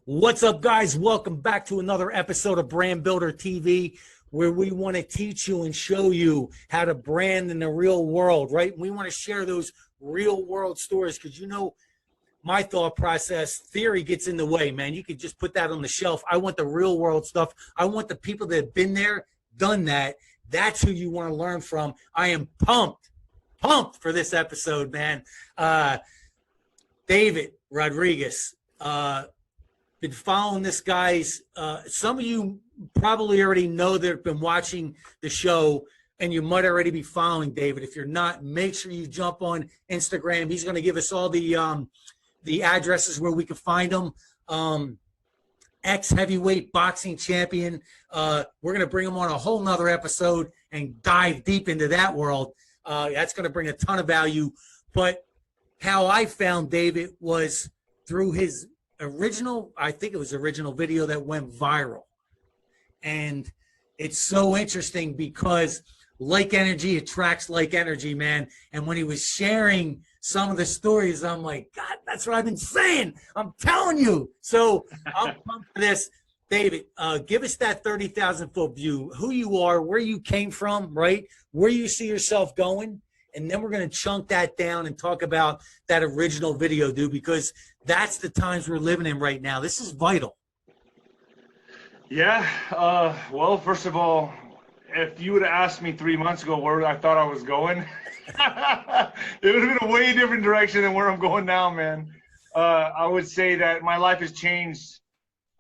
What's up, guys? Welcome back to another episode of Brand Builder TV, where we want to teach you and show you how to brand in the real world, right? We want to share those real world stories because, you know, my thought process, theory gets in the way, man. You could just put that on the shelf. I want the real world stuff. I want the people that have been there, done that. That's who you want to learn from. I am pumped for this episode, man. David Rodriguez, been following this guy's, some of you probably already know that have been watching the show, and you might already be following David. If you're not, make sure you jump on Instagram. He's going to give us all the addresses where we can find him. Ex-heavyweight boxing champion. We're going to bring him on a whole nother episode and dive deep into that world. That's going to bring a ton of value. But how I found David was through his original video that went viral. And it's so interesting because like energy attracts like energy, man. And when he was sharing some of the stories, I'm like, God, that's what I've been saying. I'm telling you. So I'm pumped for this. David, give us that 30,000 foot view, who you are, where you came from, right? Where you see yourself going. And then we're going to chunk that down and talk about that original video, dude, because that's the times we're living in right now. This is vital. Yeah. Well, first of all, if you would have asked me 3 months ago where I thought I was going, it would have been a way different direction than where I'm going now, man. I would say that my life has changed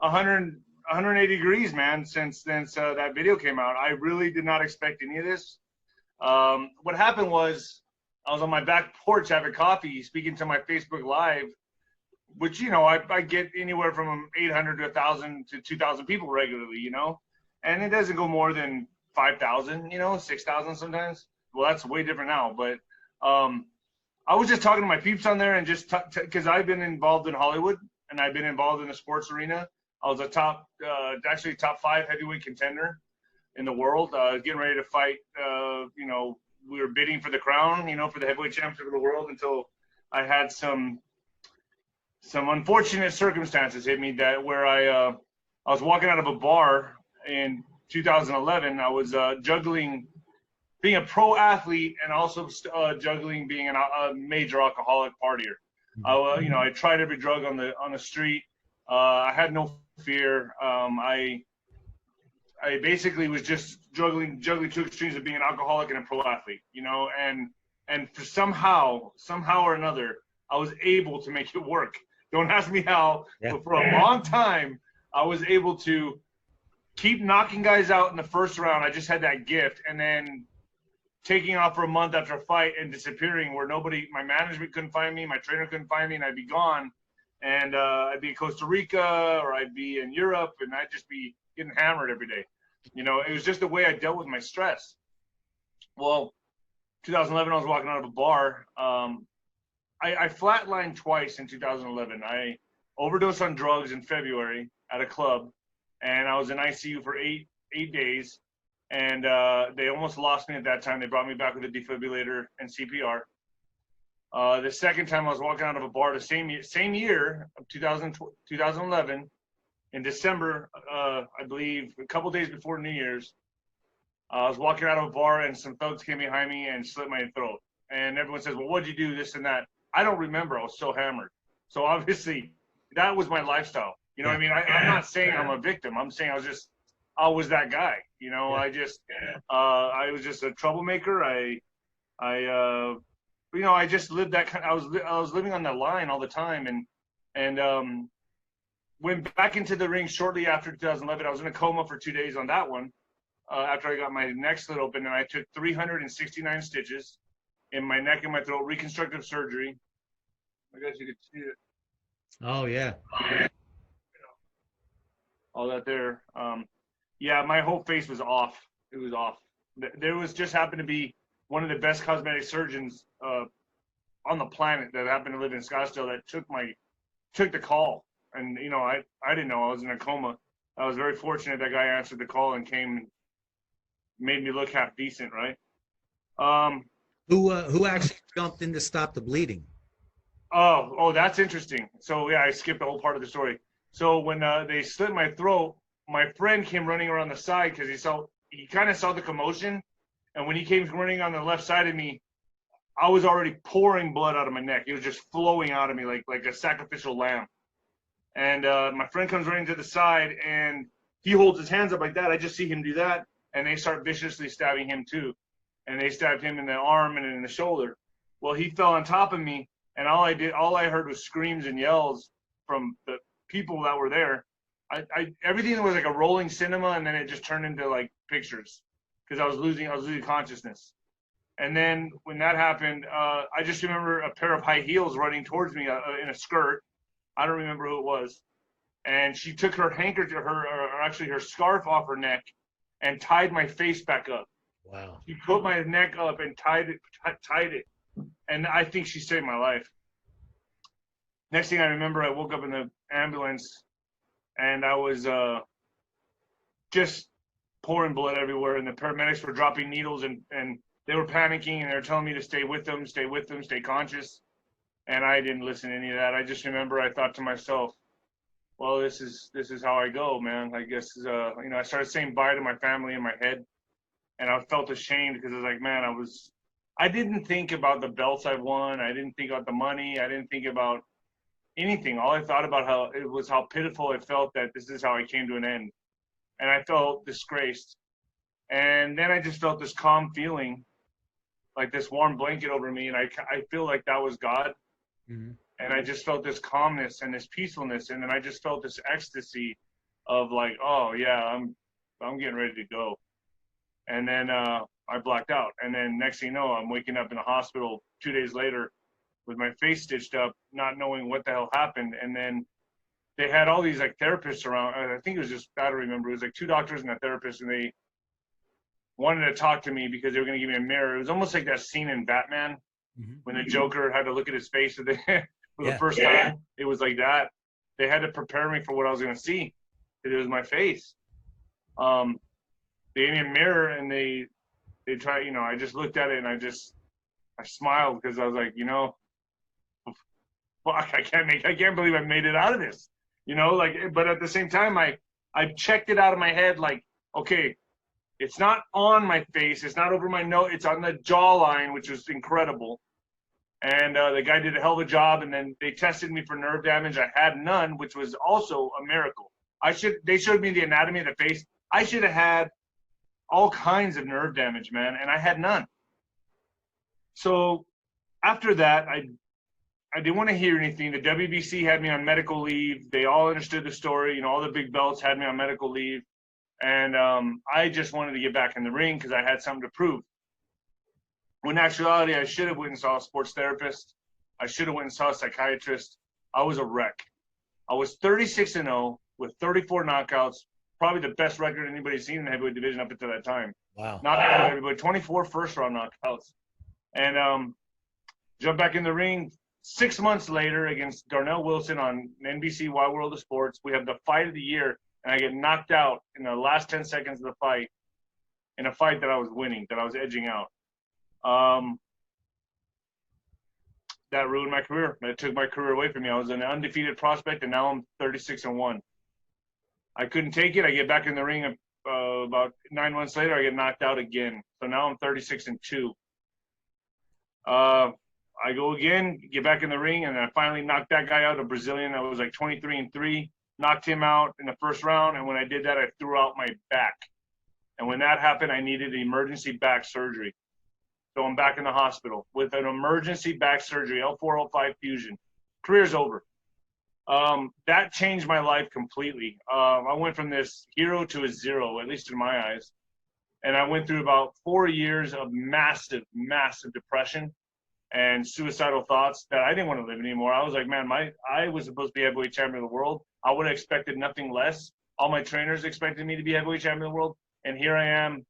180 degrees, man, since that video came out. I really did not expect any of this. What happened was I was on my back porch having coffee, speaking to my Facebook Live, which, you know, I get anywhere from 800 to 1,000 to 2,000 people regularly, you know, and it doesn't go more than 5,000, you know, 6,000 sometimes. Well, that's way different now. But I was just talking to my peeps on there and just because I've been involved in Hollywood and I've been involved in the sports arena. I was a top 5 heavyweight contender in the world, getting ready to fight. You know, we were bidding for the crown, you know, for the heavyweight championship of the world until I had some unfortunate circumstances hit me where I was walking out of a bar in 2011. I was juggling being a pro athlete and also juggling being a major alcoholic partier. You know, I tried every drug on the street. I had no fear. I basically was just juggling two extremes of being an alcoholic and a pro athlete, you know, and for somehow or another, I was able to make it work. Don't ask me how, but for a long time, I was able to keep knocking guys out in the first round. I just had that gift, and then taking off for a month after a fight and disappearing where my management couldn't find me, my trainer couldn't find me, and I'd be gone. And I'd be in Costa Rica or I'd be in Europe, and I'd just be getting hammered every day. You know, it was just the way I dealt with my stress. Well, 2011, I was walking out of a bar. I flatlined twice in 2011. I overdosed on drugs in February at a club, and I was in ICU for eight days. And they almost lost me at that time. They brought me back with a defibrillator and CPR. The second time I was walking out of a bar the same year of 2011, in December, I believe, a couple days before New Year's, I was walking out of a bar and some thugs came behind me and slit my throat. And everyone says, well, what'd you do, this and that? I don't remember. I was so hammered. So obviously, that was my lifestyle. You know what I mean? I'm not saying I'm a victim. I'm saying I was that guy. You know, I was just a troublemaker. You know, I just lived that kind. I was living on that line all the time, and went back into the ring shortly after 2011. I was in a coma for 2 days on that one. After I got my neck slit open, and I took 369 stitches in my neck and my throat, reconstructive surgery. I guess you could see it. Oh yeah. All that there. Yeah, my whole face was off. It was off. There was just happened to be one of the best cosmetic surgeons on the planet that happened to live in Scottsdale that took the call. And, you know, I didn't know I was in a coma. I was very fortunate that guy answered the call and came and made me look half decent, right? Who actually jumped in to stop the bleeding? Oh, that's interesting. So yeah, I skipped the whole part of the story. So when they slit my throat, my friend came running around the side because he kind of saw the commotion. And when he came running on the left side of me, I was already pouring blood out of my neck. It was just flowing out of me like a sacrificial lamb. And my friend comes running to the side, and he holds his hands up like that. I just see him do that, and they start viciously stabbing him too. And they stabbed him in the arm and in the shoulder. Well, he fell on top of me, and all I heard was screams and yells from the people that were there. Everything was like a rolling cinema, and then it just turned into like pictures because I was losing consciousness. And then when that happened, I just remember a pair of high heels running towards me in a skirt. I don't remember who it was. And she took her handkerchief, her scarf off her neck and tied my face back up. Wow. She put my neck up and tied it. And I think she saved my life. Next thing I remember, I woke up in the ambulance and I was just pouring blood everywhere. And the paramedics were dropping needles and they were panicking and they were telling me to stay with them, stay conscious. And I didn't listen to any of that. I just remember I thought to myself, well, this is how I go, man. I guess, I started saying bye to my family in my head. And I felt ashamed because I was like, man, I didn't think about the belts I won. I didn't think about the money. I didn't think about anything. All I thought about how pitiful it felt that this is how I came to an end. And I felt disgraced. And then I just felt this calm feeling, like this warm blanket over me. And I feel like that was God. Mm-hmm. And I just felt this calmness and this peacefulness. And then I just felt this ecstasy of like, oh yeah, I'm getting ready to go. And then I blacked out. And then next thing you know, I'm waking up in the hospital 2 days later with my face stitched up, not knowing what the hell happened. And then they had all these like therapists around. I think it was just, I don't remember. It was like 2 doctors and a therapist, and they wanted to talk to me because they were going to give me a mirror. It was almost like that scene in Batman when the Joker had to look at his face for the first time. It was like that. They had to prepare me for what I was going to see. It was my face. They gave me a mirror and they tried, I just looked at it and I smiled because I was like, fuck, I can't believe I made it out of this, but at the same time, I checked it out of my head. Like, okay, it's not on my face. It's not over my nose. It's on the jawline, which was incredible. And the guy did a hell of a job. And then they tested me for nerve damage. I had none, which was also a miracle. They showed me the anatomy of the face. I should have had all kinds of nerve damage, man, and I had none. So after that, I didn't want to hear anything. The WBC had me on medical leave. They all understood the story. All the big belts had me on medical leave. And I just wanted to get back in the ring because I had something to prove. When in actuality, I should have went and saw a sports therapist. I should have went and saw a psychiatrist. I was a wreck. I was 36-0 with 34 knockouts. Probably the best record anybody's seen in the heavyweight division up until that time. Wow. Not everybody, 24 first-round knockouts. And jumped back in the ring 6 months later against Darnell Wilson on NBC Wide World of Sports. We have the fight of the year, and I get knocked out in the last 10 seconds of the fight in a fight that I was winning, that I was edging out. That ruined my career. That took my career away from me. I was an undefeated prospect, and now I'm 36-1. I couldn't take it. I get back in the ring about 9 months later. I get knocked out again. So now I'm 36-2. I go again, get back in the ring, and I finally knocked that guy out, a Brazilian that was like 23-3. Knocked him out in the first round, and when I did that, I threw out my back. And when that happened, I needed emergency back surgery. So I'm back in the hospital with an emergency back surgery, L4, L5 fusion. Career's over. That changed my life completely. I went from this hero to a zero, at least in my eyes. And I went through about 4 years of massive, massive depression and suicidal thoughts that I didn't want to live anymore. I was like, man, I was supposed to be heavyweight champion of the world. I would have expected nothing less. All my trainers expected me to be heavyweight champion of the world. And here I am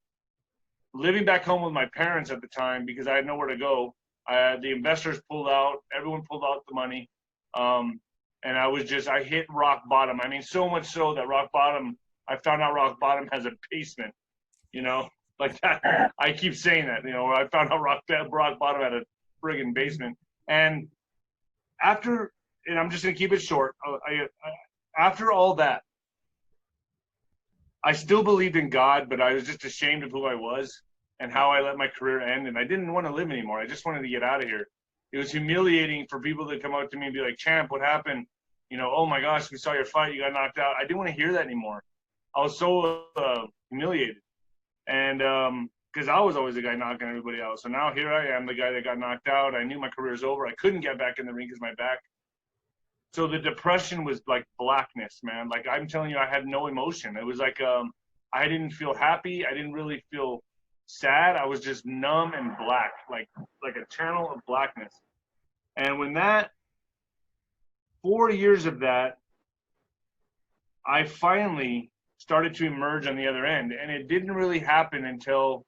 living back home with my parents at the time because I had nowhere to go. The investors pulled out. Everyone pulled out the money. And I hit rock bottom. I mean, so much so that rock bottom, I found out rock bottom has a basement, like that. I keep saying that, I found out rock bottom had a friggin' basement. And and I'm just going to keep it short. after all that, I still believed in God, but I was just ashamed of who I was and how I let my career end. And I didn't want to live anymore. I just wanted to get out of here. It was humiliating for people to come up to me and be like, "Champ, what happened? You know, oh my gosh, we saw your fight. You got knocked out." I didn't want to hear that anymore. I was so humiliated. And because I was always the guy knocking everybody out. So now here I am, the guy that got knocked out. I knew my career was over. I couldn't get back in the ring because my back. So the depression was like blackness, man. Like I'm telling you, I had no emotion. It was like I didn't feel happy. I didn't really feel sad. I was just numb and black, like a channel of blackness. And when that 4 years of that, I finally started to emerge on the other end. And it didn't really happen until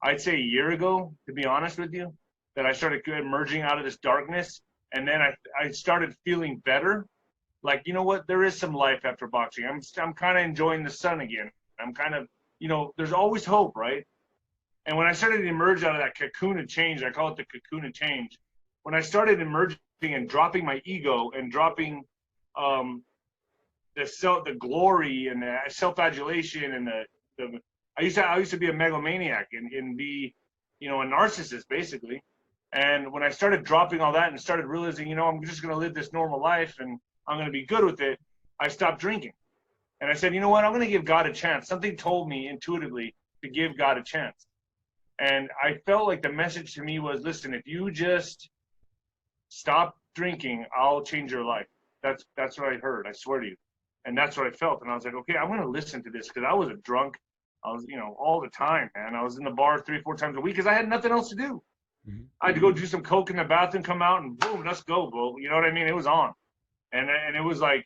I'd say a year ago, to be honest with you, that I started emerging out of this darkness. And then I started feeling better. Like, you know what? There is some life after boxing. I'm kind of enjoying the sun again. I'm kind of, you know, there's always hope, right? And when I started to emerge out of that cocoon of change, I call it the cocoon of change. When I started emerging and dropping my ego and dropping the glory and the self-adulation and I used to be a megalomaniac and be, you know, a narcissist basically. And when I started dropping all that and started realizing, you know, I'm just going to live this normal life and I'm going to be good with it, I stopped drinking. And I said, you know what, I'm going to give God a chance. Something told me intuitively to give God a chance. And I felt like the message to me was, listen, if you just stop drinking, I'll change your life. That's what I heard. I swear to you. And that's what I felt. And I was like, okay, I'm going to listen to this because I was a drunk. I was, you know, all the time, man. I was in the bar 3-4 times a week because I had nothing else to do. I had to go do some coke in the bathroom, come out, and boom, let's go, bro. You know what I mean? It was on. And it was like,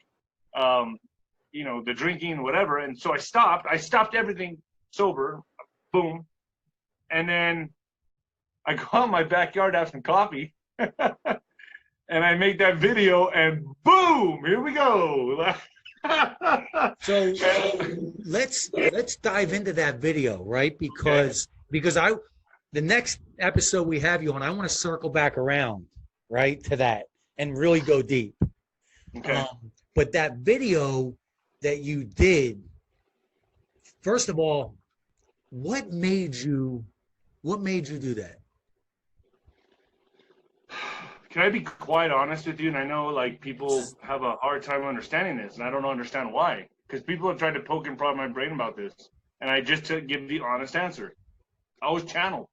you know, the drinking, whatever. And so I stopped everything sober, boom. And then I go out in my backyard to have some coffee. And I make that video, and boom, here we go. So let's dive into that video, right? Because the next episode we have you on, I want to circle back around, right, to that and really go deep. Okay. But that video that you did, first of all, what made you do that? Can I be quite honest with you? And I know like people have a hard time understanding this, and I don't understand why. Because people have tried to poke and prod my brain about this, and I just to give the honest answer. I was channeled,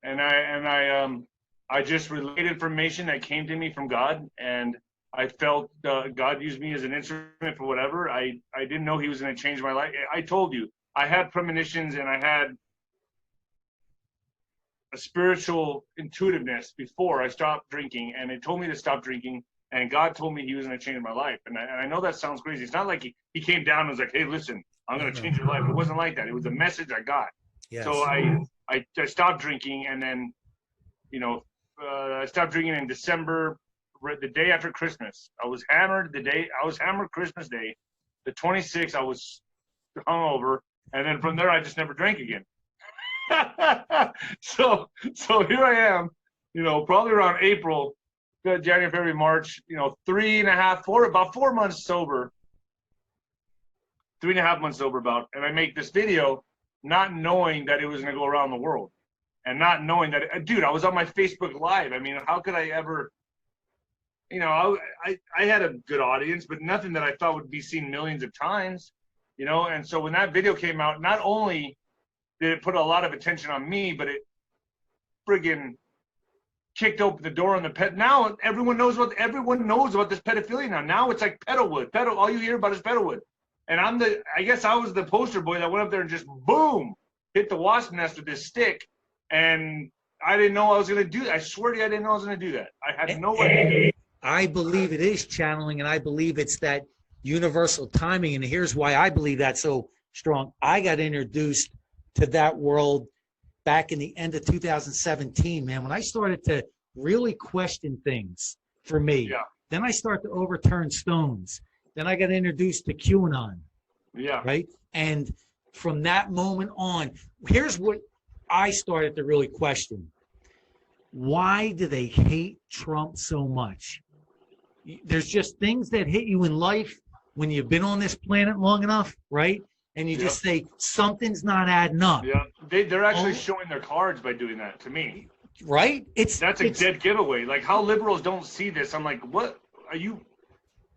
and I just relayed information that came to me from God, and I felt God used me as an instrument for whatever. I didn't know He was going to change my life. I told you, I had premonitions, and I had a spiritual intuitiveness before I stopped drinking, and it told me to stop drinking, and God told me He was going to change my life. And I know that sounds crazy. It's not like he came down and was like, hey, listen, I'm going to change your life. It wasn't like that. It was a message I got. Yes. So I stopped drinking, and then, you know, I stopped drinking in December, the day after Christmas. I was hammered Christmas Day. The 26th, I was hungover, and then from there, I just never drank again. So here I am, you know, probably around April, January, February, March, you know, about 4 months sober, 3.5 months sober about, and I make this video not knowing that it was going to go around the world, and not knowing that, dude, I was on my Facebook Live. I mean, how could I ever, you know, I had a good audience, but nothing that I thought would be seen millions of times, you know. And so when that video came out, not only did it put a lot of attention on me, but it friggin' kicked open the door on the pet. Now everyone knows about this pedophilia now. Now it's like Pedalwood. All you hear about is Pedalwood. And I guess I was the poster boy that went up there and just boom, hit the wasp nest with this stick. And I didn't know I was going to do that. I swear to you, I didn't know I was going to do that. I had no idea. I believe it is channeling, and I believe it's that universal timing. And here's why I believe that's so strong. I got introduced to that world back in the end of 2017, man, when I started to really question things for me. Yeah. Then I start to overturn stones. Then I got introduced to QAnon. Yeah. Right? And from that moment on, here's what I started to really question. Why do they hate Trump so much? there's just things that hit you in life when you've been on this planet long enough, right? And you just say, something's not adding up. Yeah, they're actually showing their cards by doing that to me. Right? That's a dead giveaway. Like, how liberals don't see this. I'm like, what are you?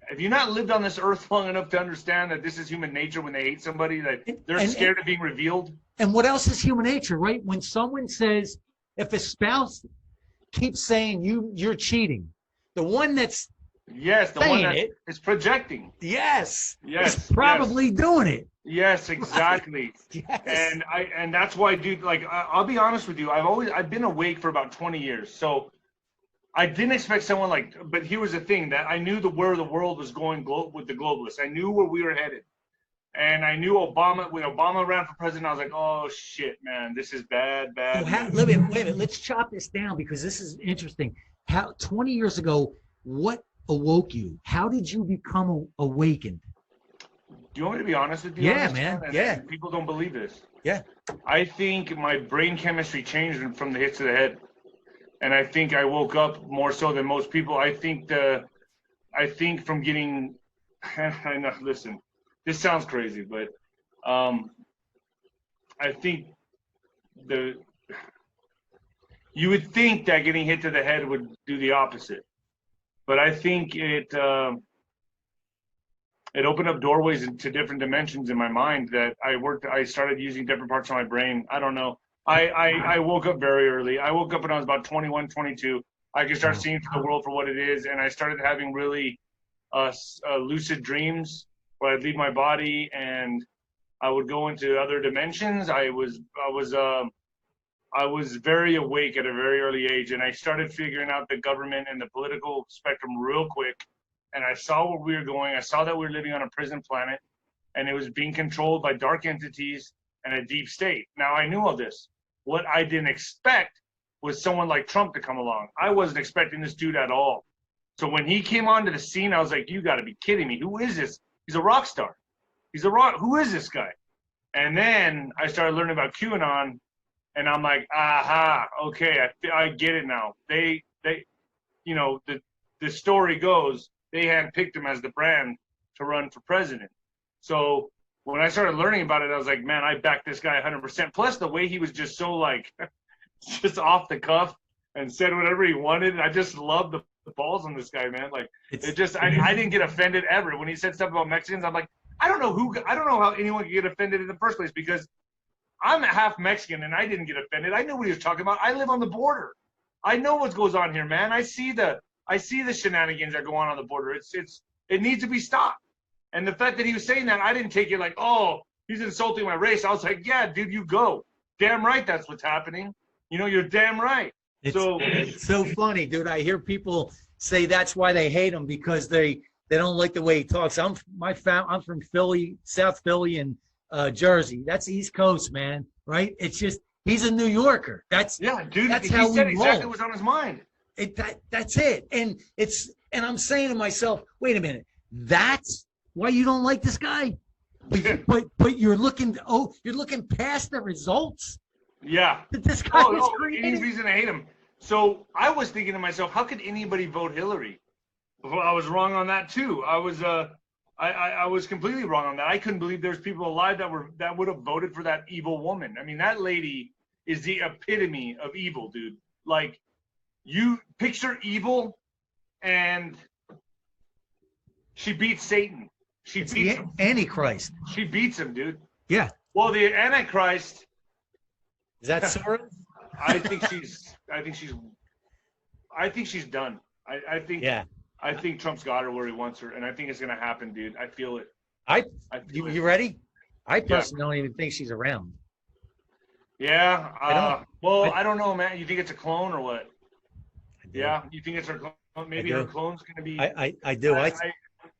Have you not lived on this earth long enough to understand that this is human nature when they hate somebody, that they're scared of being revealed? And what else is human nature, right? When someone says, if a spouse keeps saying you're cheating, the one that's the one that is projecting. Yes. Is probably doing it. Yes, exactly. Yes. And that's why, dude, like, I'll be honest with you. I've been awake for about 20 years. So I didn't expect someone but here was the thing, that I knew where the world was going with the globalists. I knew where we were headed. And I knew when Obama ran for president, I was like, oh shit, man, this is bad. Well, wait a minute, let's chop this down, because this is interesting. 20 years ago, what awoke you? How did you become awakened? Do you want me to be honest with you? Yeah, man. Yeah. People don't believe this. Yeah. I think my brain chemistry changed from the hits to the head. And I think I woke up more so than most people. I think from getting, I know, listen, this sounds crazy, but I think you would think that getting hit to the head would do the opposite. But I think it opened up doorways into different dimensions in my mind that I started using different parts of my brain. I don't know. I woke up very early. I woke up when I was about 21, 22. I could start seeing the world for what it is. And I started having really lucid dreams where I'd leave my body and I would go into other dimensions. I was very awake at a very early age, and I started figuring out the government and the political spectrum real quick. And I saw where we were going. I saw that we were living on a prison planet, and it was being controlled by dark entities and a deep state. Now, I knew all this. What I didn't expect was someone like Trump to come along. I wasn't expecting this dude at all. So when he came onto the scene, I was like, you got to be kidding me. Who is this? He's a rock star. Who is this guy? And then I started learning about QAnon, and I'm like, aha, okay, I get it now. They, you know, the story goes, they handpicked him as the brand to run for president. So when I started learning about it, I was like, man, I back this guy 100%. Plus the way he was just so like, just off the cuff and said whatever he wanted. And I just loved the balls on this guy, man. Like, I didn't get offended ever. When he said stuff about Mexicans, I'm like, I don't know how anyone could get offended in the first place, because I'm half Mexican and I didn't get offended. I knew what he was talking about. I live on the border. I know what goes on here, man. I see the shenanigans that go on the border. It needs to be stopped. And the fact that he was saying that, I didn't take it like, oh, he's insulting my race. I was like, yeah, dude, you go. Damn right that's what's happening. You know, you're damn right. It's so funny, dude. I hear people say that's why they hate him, because they don't like the way he talks. I'm from Philly, South Philly, and Jersey. That's East Coast, man. Right? It's just he's a New Yorker. Dude. That's he how said we exactly roll. what's on his mind. That's it. And I'm saying to myself, wait a minute, that's why you don't like this guy. But you're looking past the results. Yeah. That this guy is creating. Any reason to hate him. So I was thinking to myself, how could anybody vote Hillary? Well, I was wrong on that too. I was completely wrong on that. I couldn't believe there's people alive that would have voted for that evil woman. I mean, that lady is the epitome of evil, dude. Like, you picture evil, and she beats Satan. She beats him. Antichrist. She beats him, dude. Yeah. Well, the Antichrist. Is that Sora? I think she's done. I think Trump's got her where he wants her, and I think it's gonna happen, dude. I feel it. You ready? I personally don't even think she's around. Yeah. I don't know, man. You think it's a clone or what? Yeah. You think it's her clone? Maybe her clone's gonna be. I do.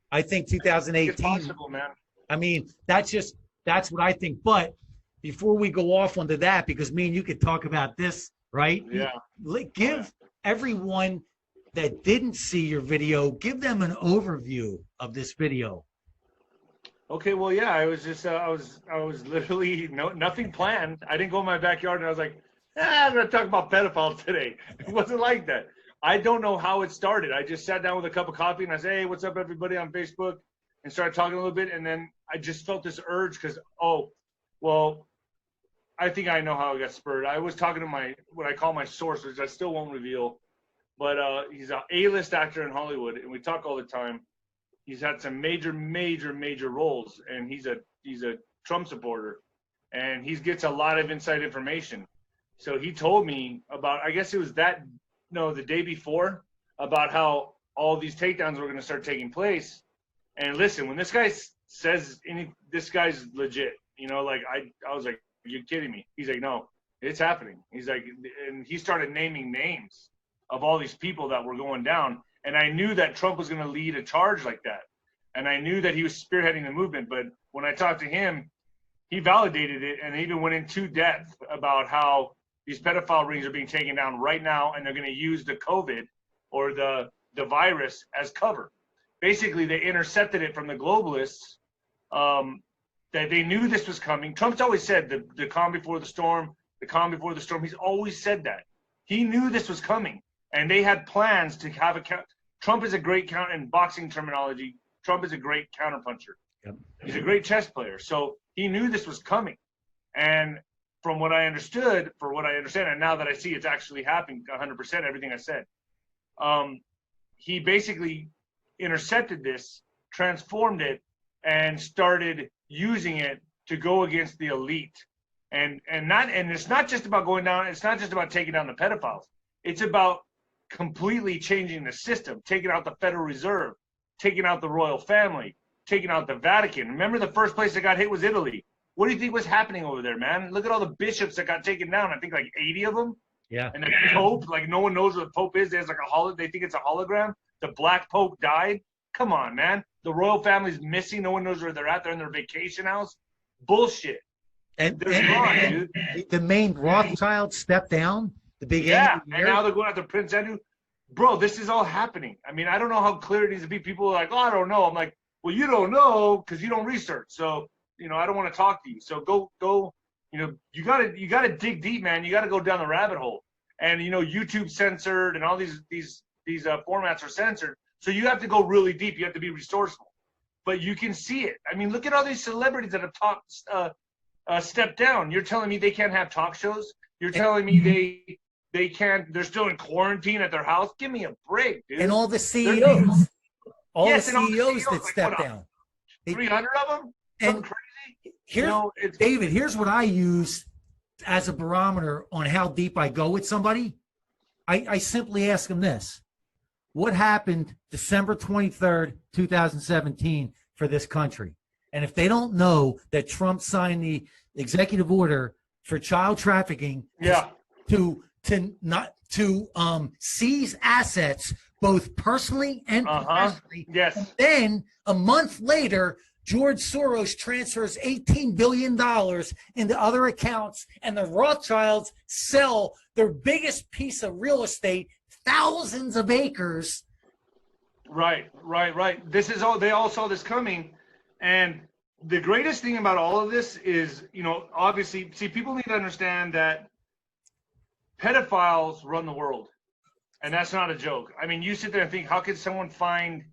I think 2018. It's possible, man. I mean, that's what I think. But before we go off onto that, because me and you could talk about this, right? Yeah. Give everyone that didn't see your video, give them an overview of this video. Okay, well, yeah, I was just, I was literally nothing planned. I didn't go in my backyard and I was like, I'm going to talk about pedophiles today. It wasn't like that. I don't know how it started. I just sat down with a cup of coffee and I said, hey, what's up, everybody, on Facebook, and started talking a little bit. And then I just felt this urge because, I think I know how it got spurred. I was talking to what I call my source, which I still won't reveal, but he's an A-list actor in Hollywood, and we talk all the time. He's had some major roles, and he's a Trump supporter, and he gets a lot of inside information. So he told me about, I guess it was the day before, about how all these takedowns were going to start taking place. And listen, when this guy says this guy's legit, like I was like, are you kidding me? He's like, no, it's happening. He's like, and he started naming names of all these people that were going down. And I knew that Trump was going to lead a charge like that. And I knew that he was spearheading the movement. But when I talked to him, he validated it and even went into depth about how these pedophile rings are being taken down right now, and they're going to use the COVID or the virus as cover. Basically, they intercepted it from the globalists. That they knew this was coming. Trump's always said the calm before the storm, the calm before the storm. He's always said that. He knew this was coming, and they had plans to have a count. Trump is a great counter in boxing terminology. Trump is a great counterpuncher. Yep. He's a great chess player. So he knew this was coming. And from what I understand, and now that I see it's actually happening 100%, everything I said, he basically intercepted this, transformed it, and started using it to go against the elite. And it's not just about going down, it's not just about taking down the pedophiles. It's about completely changing the system, taking out the Federal Reserve, taking out the royal family, taking out the Vatican. Remember, the first place that got hit was Italy. What do you think was happening over there, man? Look at all the bishops that got taken down. I think like 80 of them. Yeah. And the Pope, like no one knows what the Pope is. There's like they think it's a hologram. The Black Pope died. Come on, man. The royal family's missing. No one knows where they're at. They're in their vacation house. Bullshit. And dude. The main Rothschild stepped down. The big and now they're going after Prince Andrew. Bro, this is all happening. I mean, I don't know how clear it needs to be. People are like, oh, I don't know. I'm like, well, you don't know because you don't research. So, I don't want to talk to you. So go. You gotta dig deep, man. You gotta go down the rabbit hole. And YouTube censored, and all these formats are censored. So you have to go really deep. You have to be resourceful. But you can see it. I mean, look at all these celebrities that have stepped down. You're telling me they can't have talk shows? You're telling me they can't? They're still in quarantine at their house? Give me a break, dude. And all the CEOs, all the CEOs that like, stepped down. 300 of them. Something crazy. David, here's what I use as a barometer on how deep I go with somebody. I simply ask them this: what happened December 23rd, 2017 for this country? And if they don't know that Trump signed the executive order for child trafficking to seize assets both personally and professionally. Yes. And then a month later, George Soros transfers $18 billion into other accounts, and the Rothschilds sell their biggest piece of real estate, thousands of acres. Right. They all saw this coming. And the greatest thing about all of this is, obviously, people need to understand that pedophiles run the world. And that's not a joke. I mean, you sit there and think, how could someone find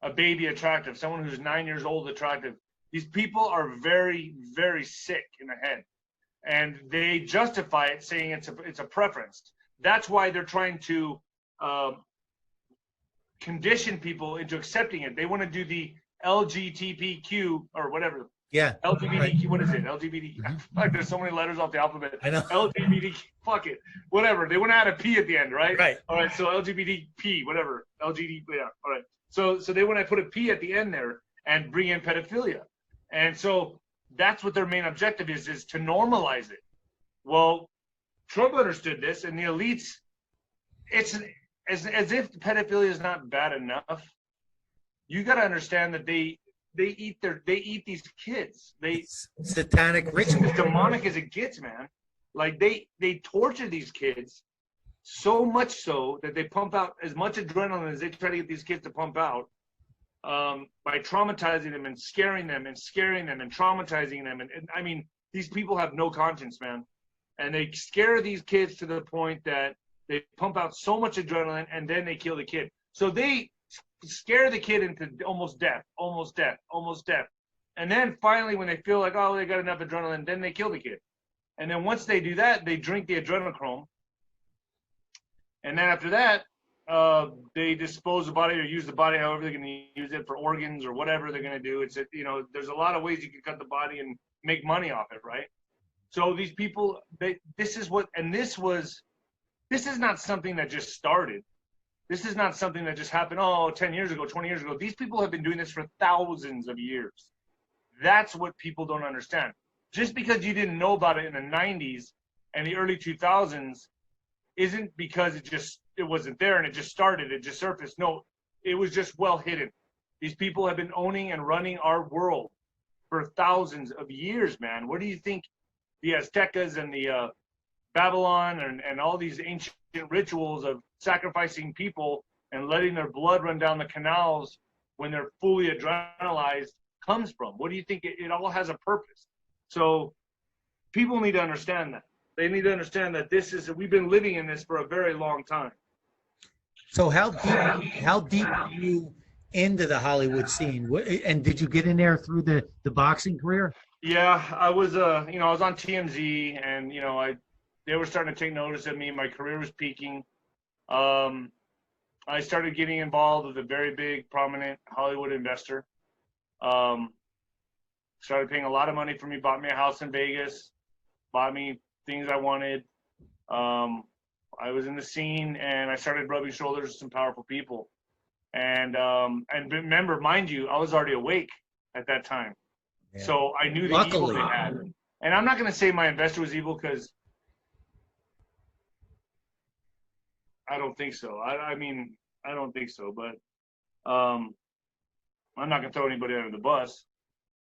a baby attractive, someone who's 9 years old attractive? These people are very, very sick in the head. And they justify it saying it's a preference. That's why they're trying to condition people into accepting it. They want to do the LGBTQ or whatever. Yeah. LGBTQ. Right. What is it? LGBTQ. Like there's so many letters off the alphabet. I know. LGBTQ. Fuck it. Whatever. They want to add a P at the end, right? Right. All right. So LGBTP, whatever. LGBT. Yeah. All right. So they want to put a P at the end there and bring in pedophilia. And so that's what their main objective is to normalize it. Well, Trump understood this, and the elites, it's as if pedophilia is not bad enough. You got to understand that they eat these kids. It's satanic ritual. As demonic as it gets, man. Like they torture these kids so much so that they pump out as much adrenaline as they try to get these kids to pump out by traumatizing them and scaring them and traumatizing them. And I mean, these people have no conscience, man. And they scare these kids to the point that They pump out so much adrenaline, and then they kill the kid. So they scare the kid into almost death. And then finally, when they feel like, oh, they got enough adrenaline, then they kill the kid. And then once they do that, they drink the adrenochrome. And then after that, they dispose the body or use the body however they're going to use it for organs or whatever they're going to do. It's, there's a lot of ways you can cut the body and make money off it, right? So these people, this is not something that just started. This is not something that just happened, 10 years ago, 20 years ago. These people have been doing this for thousands of years. That's what people don't understand. Just because you didn't know about it in the 90s and the early 2000s isn't because it wasn't there and it just started, it just surfaced. No, it was just well hidden. These people have been owning and running our world for thousands of years, man. What do you think the Aztecas and the Babylon and all these ancient rituals of sacrificing people and letting their blood run down the canals when they're fully adrenalized comes from? What do you think? It all has a purpose. So people need to understand that. They need to understand that we've been living in this for a very long time. So how deep are you into the Hollywood scene? And did you get in there through the boxing career? Yeah, I was I was on TMZ, and they were starting to take notice of me. My career was peaking. I started getting involved with a very big, prominent Hollywood investor. Started paying a lot of money for me, bought me a house in Vegas, bought me things I wanted. I was in the scene, and I started rubbing shoulders with some powerful people. And remember, mind you, I was already awake at that time. Yeah. So I knew the evil they had. And I'm not going to say my investor was evil, because I don't think so. I mean, I don't think so. But I'm not going to throw anybody under the bus.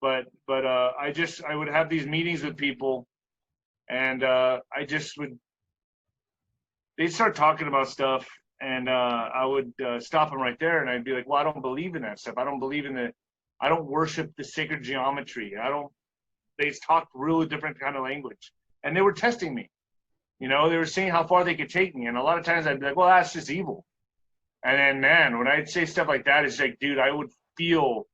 But I would have these meetings with people, and they'd start talking about stuff, and I would stop them right there, and I'd be like, well, I don't believe in that stuff. I don't worship the sacred geometry. They talked really different kind of language, and they were testing me. They were seeing how far they could take me, and a lot of times I'd be like, well, that's just evil. And then, man, when I'd say stuff like that, it's like, dude, I would feel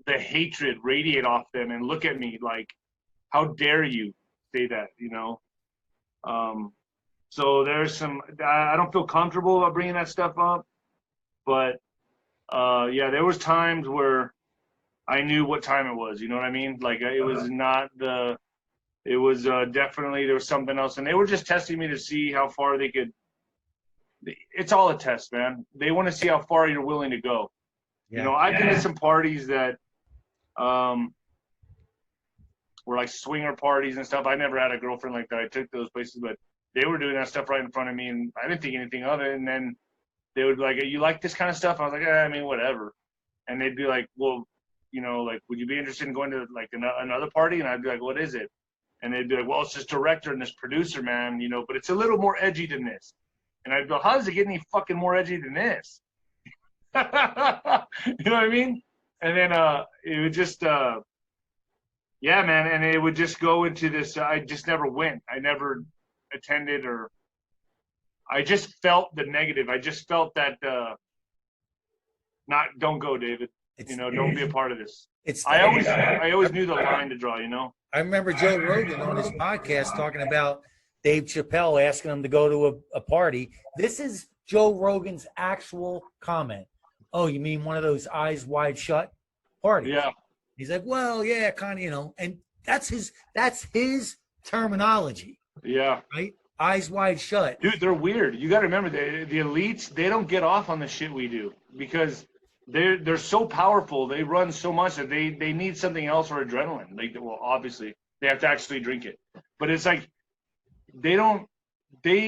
the hatred radiate off them and look at me like, how dare you say that, So there's I don't feel comfortable about bringing that stuff up, but yeah, there was times where I knew what time it was, you know what I mean? Like, it was definitely, there was something else, and they were just testing me to see how far they could. It's all a test, man. They want to see how far you're willing to go. Yeah. I've been to some parties that were like swinger parties and stuff. I never had a girlfriend like that. I took those places, but they were doing that stuff right in front of me, and I didn't think anything of it. And then they would be like, you like this kind of stuff? I was like, I mean, whatever. And they'd be like, well, like, would you be interested in going to like another party? And I'd be like, what is it? And they'd be like, well, it's this director and this producer, man, but it's a little more edgy than this. And I'd go, how does it get any fucking more edgy than this? You know what I mean? And then it would just, yeah, man. And it would just go into this. I just never went. I never attended, or I just felt the negative. I just felt that, don't go, David. Don't be a part of this. I always knew the line to draw, I remember Joe Rogan on his podcast talking about Dave Chappelle asking him to go to a party. This is Joe Rogan's actual comment. Oh, you mean one of those eyes wide shut parties? Yeah. He's like, well, yeah, kind of, and that's his terminology. Yeah. Right? Eyes wide shut. Dude, they're weird. You got to remember, the elites, they don't get off on the shit we do, because they're so powerful. They run so much that they need something else for adrenaline. Like, well, obviously they have to actually drink it, but it's like they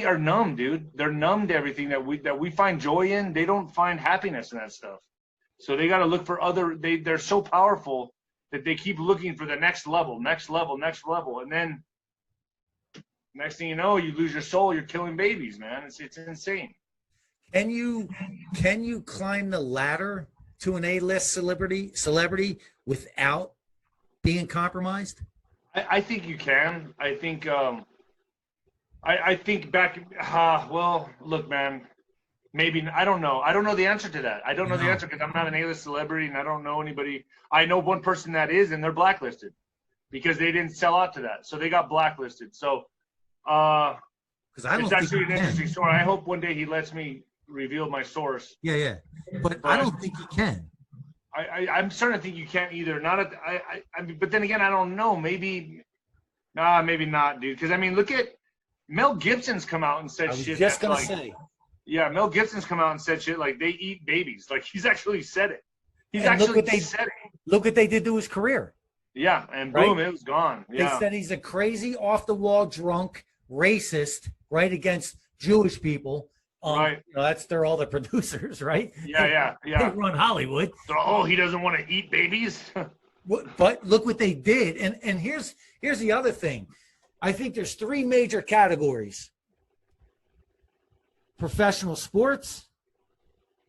are numb, dude. They're numb to everything that we find joy in. They don't find happiness in that stuff. So they got to look for they're so powerful that they keep looking for the next level. And then next thing you know, you lose your soul. You're killing babies, man. It's insane. Can you climb the ladder to an A-list celebrity without being compromised? I think you can. I think I think back. Well, look, man. Maybe I don't know. I don't know the answer to that. I don't know the answer because I'm not an A-list celebrity and I don't know anybody. I know one person that is, and they're blacklisted because they didn't sell out to that, so they got blacklisted. So, it's actually an interesting story. I hope one day he lets me reveal my source. Yeah. But I don't think he can. I'm starting to think you can't either. Not at. I mean, but then again, I don't know. Maybe not, dude. Because I mean, look at Mel Gibson's come out and said shit. Just gonna say. Yeah, Mel Gibson's come out and said shit like they eat babies. Like he's actually said it. He's actually said it. Look what they did to his career. Yeah, and boom, it was gone. Yeah. They said he's a crazy, off-the-wall, drunk, racist, right, against Jewish people. Right. You know, they're all the producers, right? Yeah. They run Hollywood. So, he doesn't want to eat babies? But look what they did. And here's the other thing. I think there's three major categories. Professional sports,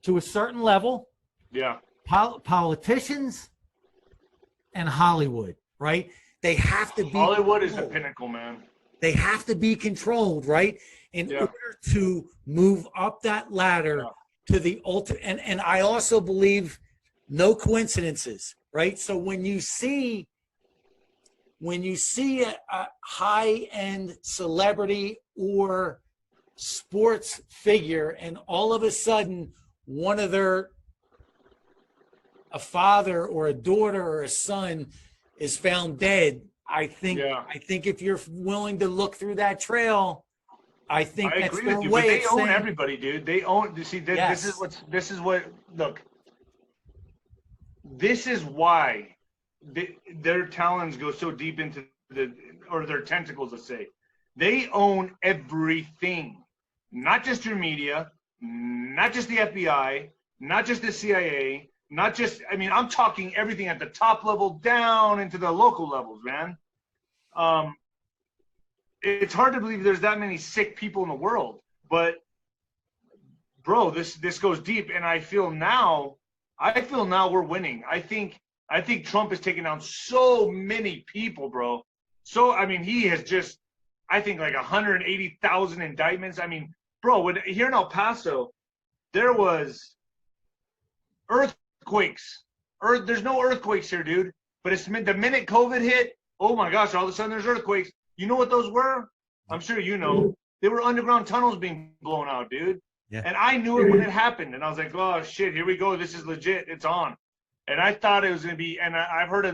to a certain level. Yeah. Politicians and Hollywood, right? They have to be. Hollywood is the pinnacle, man. They have to be controlled, right? In order to move up that ladder to the ultimate. And I also believe no coincidences, right? So when you see a high-end celebrity or sports figure and all of a sudden a father or a daughter or a son is found dead, I think if you're willing to look through that trail, I think I that's agree their with you, way but they of own saying, everybody, dude. They own. You see, this is what. Look, this is why their talons go so deep into their tentacles. Let's say they own everything, not just your media, not just the FBI, not just the CIA, not just. I mean, I'm talking everything at the top level down into the local levels, man. It's hard to believe there's that many sick people in the world, but bro, this goes deep, and I feel now we're winning. I think Trump has taken down so many people, bro. So I mean, he has just, I think, like 180,000 indictments. I mean, bro, here in El Paso, there was earthquakes. There's no earthquakes here, dude. But the minute COVID hit, oh my gosh, all of a sudden there's earthquakes. You know what those were? I'm sure you know. They were underground tunnels being blown out, dude. Yeah. And I knew it when it happened. And I was like, oh, shit, here we go. This is legit. It's on. And I thought it was going to be – and I've heard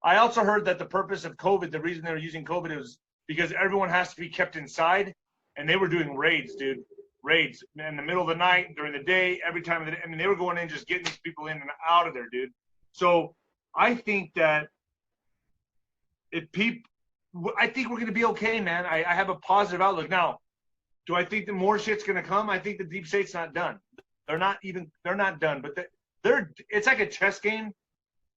I also heard that the purpose of COVID, the reason they were using COVID was because everyone has to be kept inside. And they were doing raids, dude. Raids in the middle of the night, during the day, every time of the day. I mean, they were going in just getting these people in and out of there, dude. So I think that I think we're going to be okay, man. I have a positive outlook. Now, do I think that more shit's going to come? I think the deep state's not done. They're not done, but it's like a chess game,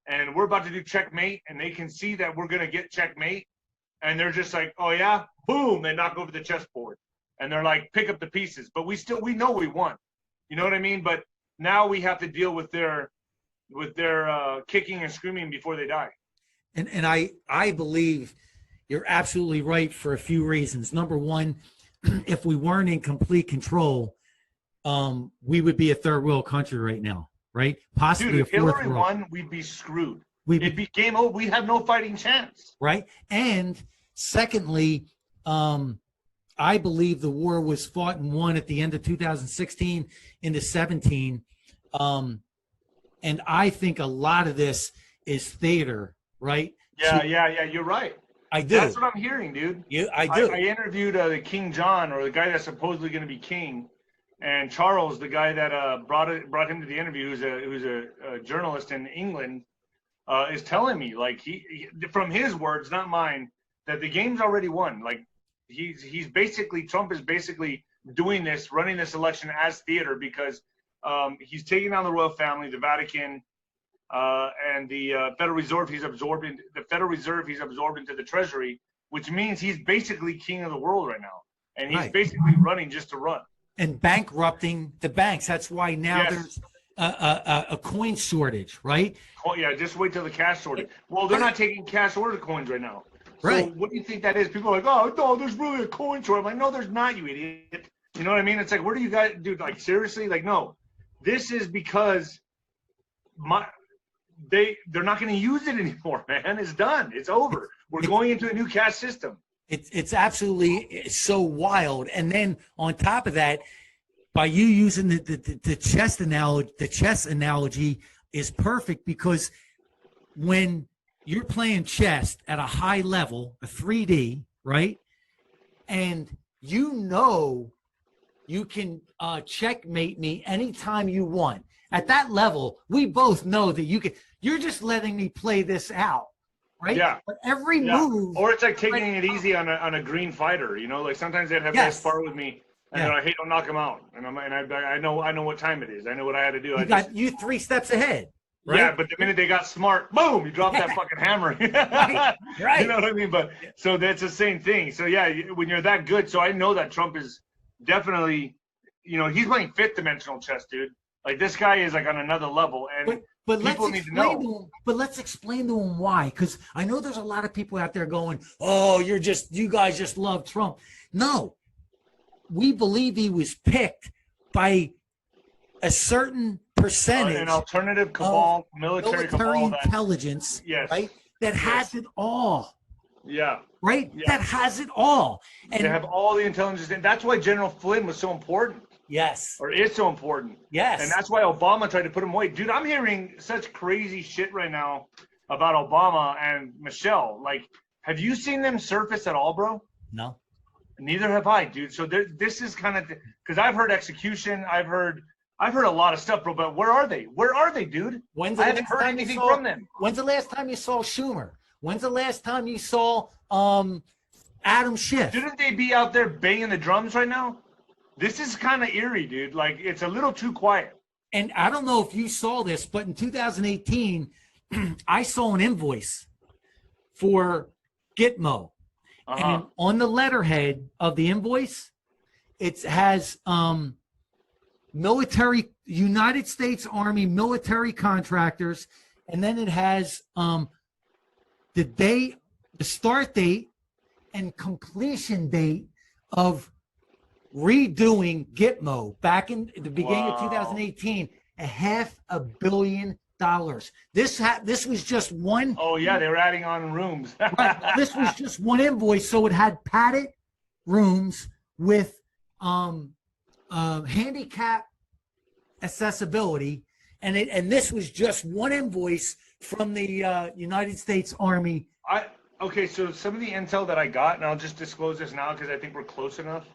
and we're about to do checkmate, and they can see that we're going to get checkmate, and they're just like, oh yeah, boom, they knock over the chessboard, and they're like, pick up the pieces, but we know we won. You know what I mean? But now we have to deal with their kicking and screaming before they die. And I believe you're absolutely right for a few reasons. Number one, if we weren't in complete control, we would be a third world country right now, right? Possibly Dude, if a fourth Hillary world. won, we'd be screwed. It'd be game over. We'd have no fighting chance. Right. And secondly, I believe the war was fought and won at the end of 2016 into 17. And I think a lot of this is theater, right? Yeah, you're right. I do. That's what I'm hearing, dude. I do. I interviewed the King John, or the guy that's supposedly going to be king, and Charles, the guy that brought him to the interview, who's a journalist in England, is telling me, like, he from his words, not mine, that the game's already won. Like, Trump is basically running this election as theater because he's taking down the royal family, the Vatican, and the Federal Reserve. He's absorbed into the Treasury, which means he's basically king of the world right now, and he's basically running just to run and bankrupting the banks. That's why now there's a coin shortage, right? Oh yeah, just wait till the cash shortage. Well, they're not taking cash order coins right now. So Right. what do you think that is? People are like, oh, no, there's really a coin short. I'm like, no, there's not, you idiot. You know what I mean? It's like, where do you guys, dude, like, seriously? Like, no. This is because they're not going to use it anymore, man. It's done. It's over. We're going into a new cash system. It's absolutely so wild. And then on top of that, by you using the chess analogy is perfect, because when you're playing chess at a high level, a 3D, right? And you can checkmate me anytime you want. At that level, we both know that you can. You're just letting me play this out, right? Yeah. But every move. Or it's like taking it easy on a green fighter. You know, like sometimes they'd have guys spar with me, and they're like, "Hey, don't knock him out." And I know what time it is. I know what I had to do. You 3 steps ahead. Right? Yeah, but the minute they got smart, boom, you drop that fucking hammer. Right. You know what I mean? But so that's the same thing. So yeah, when you're that good, so I know that Trump is definitely, he's playing fifth dimensional chess, dude. Like this guy is like on another level, and but people need to know. Let's explain to him why, because I know there's a lot of people out there going, "Oh, you guys just love Trump." No, we believe he was picked by a certain percentage, an alternative cabal, military cabal, intelligence, right? That has it all. Yeah. Right? Yeah. That has it all. And they have all the intelligence. And that's why General Flynn was so important. Yes. Or is so important. Yes. And that's why Obama tried to put him away. Dude, I'm hearing such crazy shit right now about Obama and Michelle. Like, have you seen them surface at all, bro? No. Neither have I, dude. So this is kind of because I've heard execution. I've heard a lot of stuff, bro. But where are they? Where are they, dude? I haven't heard anything from them. When's the last time you saw Schumer? When's the last time you saw Adam Schiff? Shouldn't they be out there banging the drums right now? This is kind of eerie, dude. Like, it's a little too quiet. And I don't know if you saw this, but in 2018, I saw an invoice for Gitmo. And on the letterhead of the invoice, it has United States Army military contractors, and then it has the start date and completion date of redoing Gitmo back in the beginning of 2018, $500 million. This was just one. Oh yeah, they were adding on rooms. Right, this was just one invoice, so it had padded rooms with handicap accessibility, and this was just one invoice from the United States Army. Okay, so some of the intel that I got, and I'll just disclose this now because I think we're close enough,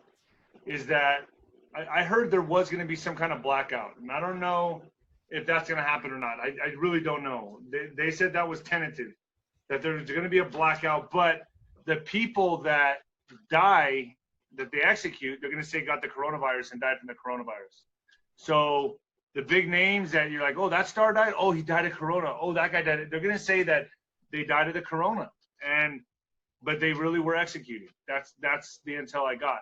is that I heard there was going to be some kind of blackout, and I don't know if that's going to happen or not. I really don't know. They said that was tentative, that there's going to be a blackout, but the people that die, that they execute, they're going to say got the coronavirus and died from the coronavirus. So the big names that you're like, oh, that star died? Oh, he died of corona. Oh, that guy died. They're going to say that they died of the corona, but they really were executed. That's the intel I got.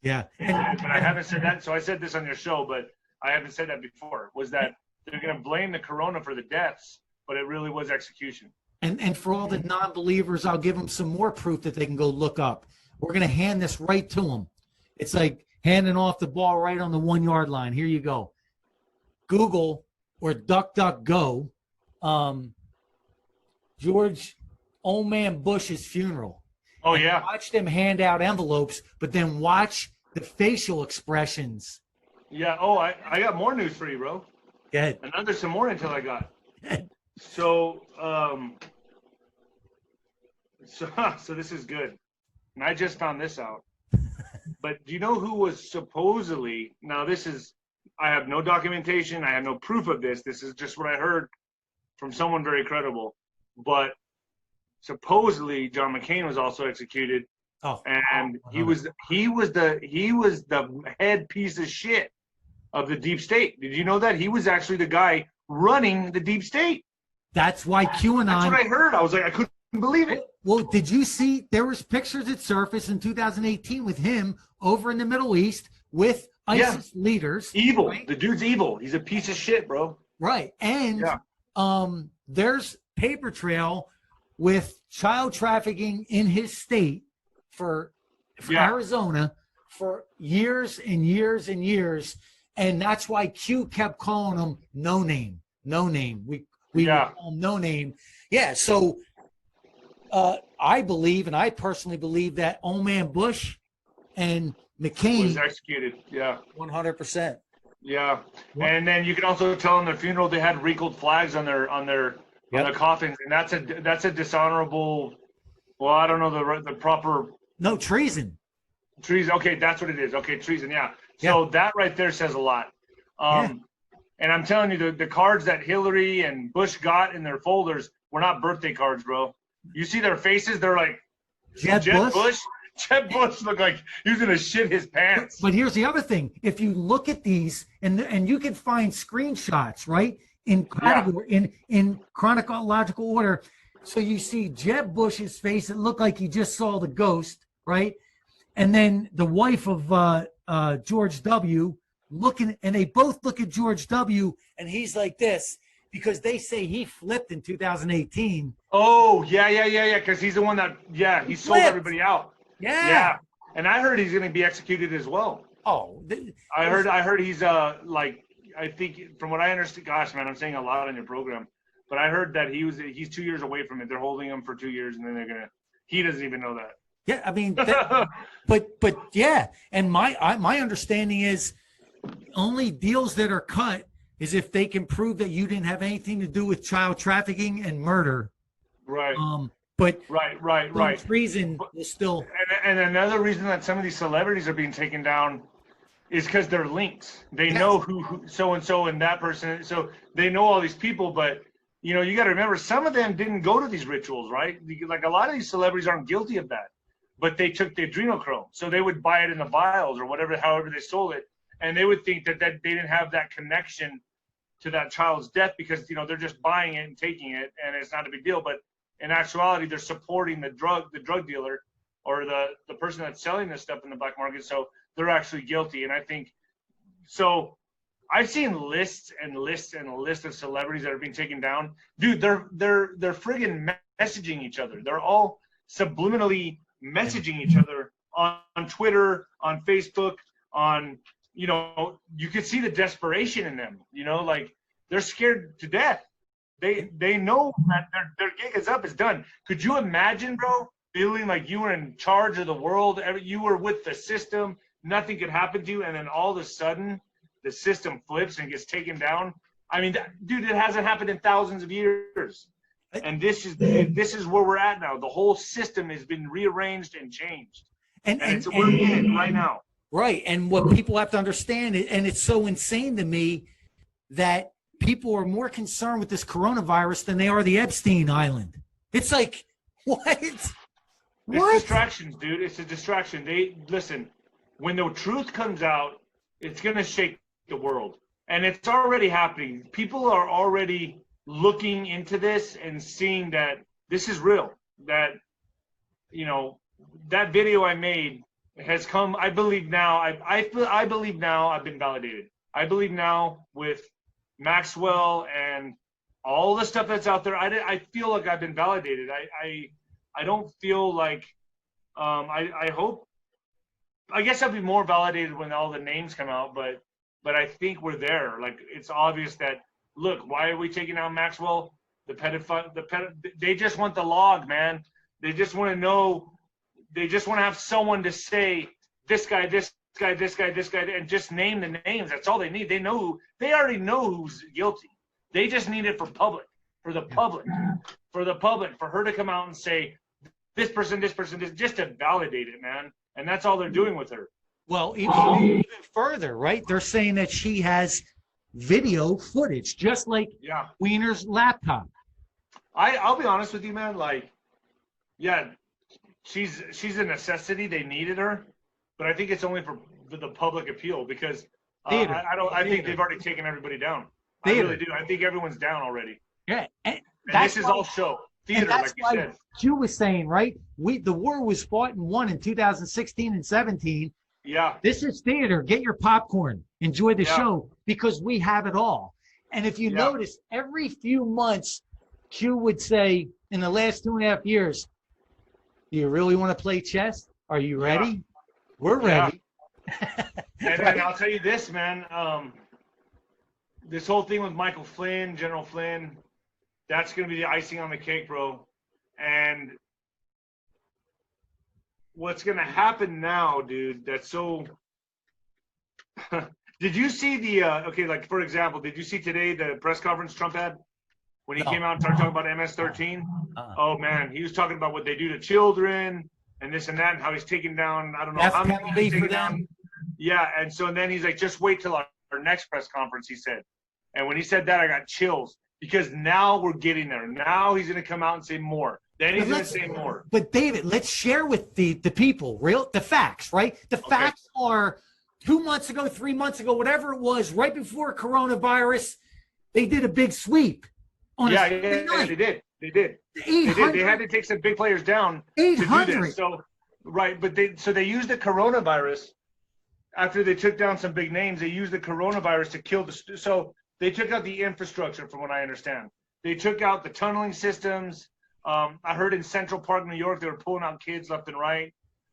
Yeah. But I haven't said that. So I said this on your show, but I haven't said that before, was that they're going to blame the corona for the deaths, but it really was execution. And for all the non-believers, I'll give them some more proof that they can go look up. We're going to hand this right to them. It's like handing off the ball right on the 1 yard line. Here you go. Google or DuckDuckGo, George Old Man Bush's funeral. Oh, yeah. Watch them hand out envelopes, but then watch the facial expressions. Yeah. Oh, I got more news for you, bro. Good. And then there's some more until I got. So this is good. And I just found this out. But do you know who was supposedly, now this is, I have no documentation, I have no proof of this. This is just what I heard from someone very credible. But supposedly John McCain was also executed. Oh. And he was the head piece of shit of the deep state. Did you know that? He was actually the guy running the deep state. That's why QAnon. That's what I heard. I was like, I couldn't believe it. Well, did you see there was pictures that surfaced in 2018 with him over in the Middle East with ISIS leaders? Evil. Right? The dude's evil. He's a piece of shit, bro. Right. And there's paper trail with child trafficking in his state for Arizona for years and years and years. And that's why Q kept calling him No Name. We would call him No Name. Yeah. So I believe, and I personally believe, that old man Bush and McCain was executed. Yeah. 100%. Yeah. And then you can also tell in their funeral they had wrinkled flags on their coffins, and that's a dishonorable. Well, I don't know the proper. No, treason. Treason. Okay, that's what it is. Okay, treason. Yeah. So that right there says a lot. And I'm telling you, the cards that Hillary and Bush got in their folders were not birthday cards, bro. You see their faces; they're like Jeb Bush. Jeb Bush looked like he was gonna shit his pants. But here's the other thing: if you look at these, and you can find screenshots, right, in category, in chronological order. So you see Jeb Bush's face; it looked like he just saw the ghost, right? And then the wife of George W. looking, and they both look at George W. and he's like this because they say he flipped in 2018. Oh yeah. Because he's the one that he sold everybody out. Yeah. And I heard he's going to be executed as well. Oh, I heard he's like, I think from what I understand. Gosh, man, I'm saying a lot on your program, but I heard that he's 2 years away from it. They're holding him for 2 years, and then he doesn't even know that. Yeah, I mean, but yeah, and my understanding is only deals that are cut is if they can prove that you didn't have anything to do with child trafficking and murder. Right. But right. Treason is still. And another reason that some of these celebrities are being taken down is because they're links. They know who so and so and that person, so they know all these people. But you got to remember, some of them didn't go to these rituals, right? Like a lot of these celebrities aren't guilty of that, but they took the adrenochrome, so they would buy it in the vials or whatever, however they sold it, and they would think that they didn't have that connection to that child's death because they're just buying it and taking it, and it's not a big deal. But in actuality, they're supporting the drug dealer or the person that's selling this stuff in the black market. So they're actually guilty. And I think so. I've seen lists and lists and lists of celebrities that are being taken down. Dude, they're friggin' messaging each other. They're all subliminally messaging each other on Twitter, on Facebook, on you could see the desperation in them. Like they're scared to death. They know that their gig is up, it's done. Could you imagine, bro, feeling like you were in charge of the world, you were with the system, nothing could happen to you, and then all of a sudden the system flips and gets taken down? I mean, dude, it hasn't happened in thousands of years. And this is where we're at now. The whole system has been rearranged and changed. And we're in it right now. Right. And what people have to understand, and it's so insane to me that people are more concerned with this coronavirus than they are the Epstein Island. It's like, what? It's distractions, dude. It's a distraction. Listen, when the truth comes out, it's going to shake the world. And it's already happening. People are already looking into this and seeing that this is real. That, that video I made has come, I believe now, I believe now I've been validated. I believe now with Maxwell and all the stuff that's out there, I feel like I've been validated. I don't feel like I hope, I guess I'll be more validated when all the names come out, but I think we're there. Like, it's obvious that, look, why are we taking out Maxwell? They just want the log, man. They just want to know. They just want to have someone to say this guy, and just name the names. That's all they need. They already know who's guilty. They just need it for the public, for her to come out and say this person, just to validate it, man. And that's all they're doing with her. Well, even further, right? They're saying that she has video footage, just like Wiener's laptop. I'll be honest with you, man. Like, she's a necessity. They needed her, but I think it's only for the public appeal because I think they've already taken everybody down. I really do. I think everyone's down already. Yeah, and this is all show theater, like you said. You was saying, right? The war was fought and won in 2016 and 17. Yeah. This is theater. Get your popcorn. Enjoy the show because we have it all. And if you notice, every few months, Q would say, in the last 2.5 years, do you really want to play chess? Are you ready? Yeah. We're ready. And I'll tell you this, man. This whole thing with Michael Flynn, General Flynn, that's going to be the icing on the cake, bro. And what's going to happen now, dude, that's so – did you see the okay, like, for example, did you see today the press conference Trump had when he came out and started talking about MS-13? Oh, man, he was talking about what they do to children and this and that and how he's taking down, I don't know how many he's taking down. Yeah, and so then he's like, just wait till our next press conference, he said. And when he said that, I got chills because now we're getting there. Now he's going to come out and say more. Then he's going to say more. But, David, let's share with the people the facts, right? The facts are 2 months ago, 3 months ago, whatever it was, right before coronavirus, they did a big sweep. Yeah, they did. They did. They had to take some big players down to do this. So, right, but they used the coronavirus. After they took down some big names, they used the coronavirus to kill so they took out the infrastructure, from what I understand. They took out the tunneling systems. I heard in Central Park, New York, they were pulling out kids left and right.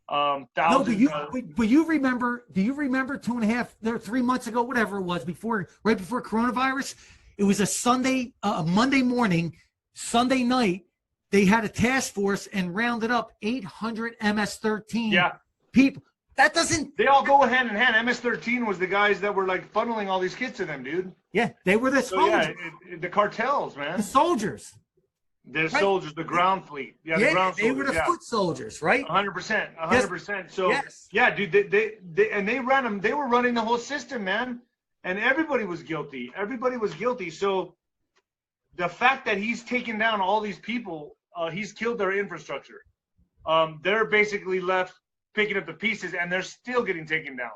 But you remember? Do you remember 3 months ago, whatever it was, right before coronavirus? It was a Monday morning, Sunday night. They had a task force and rounded up 800 MS-13 people. That doesn't. They all go hand in hand. MS-13 was the guys that were like funneling all these kids to them, dude. Yeah, they were the soldiers. Yeah, the cartels, man. The soldiers. The soldiers, the ground fleet. Yeah, the ground soldiers. They were the foot soldiers, right? 100%. 100%. So, yeah, dude, they ran them. They were running the whole system, man. And everybody was guilty. Everybody was guilty. So the fact that he's taken down all these people, he's killed their infrastructure. They're basically left picking up the pieces, and they're still getting taken down.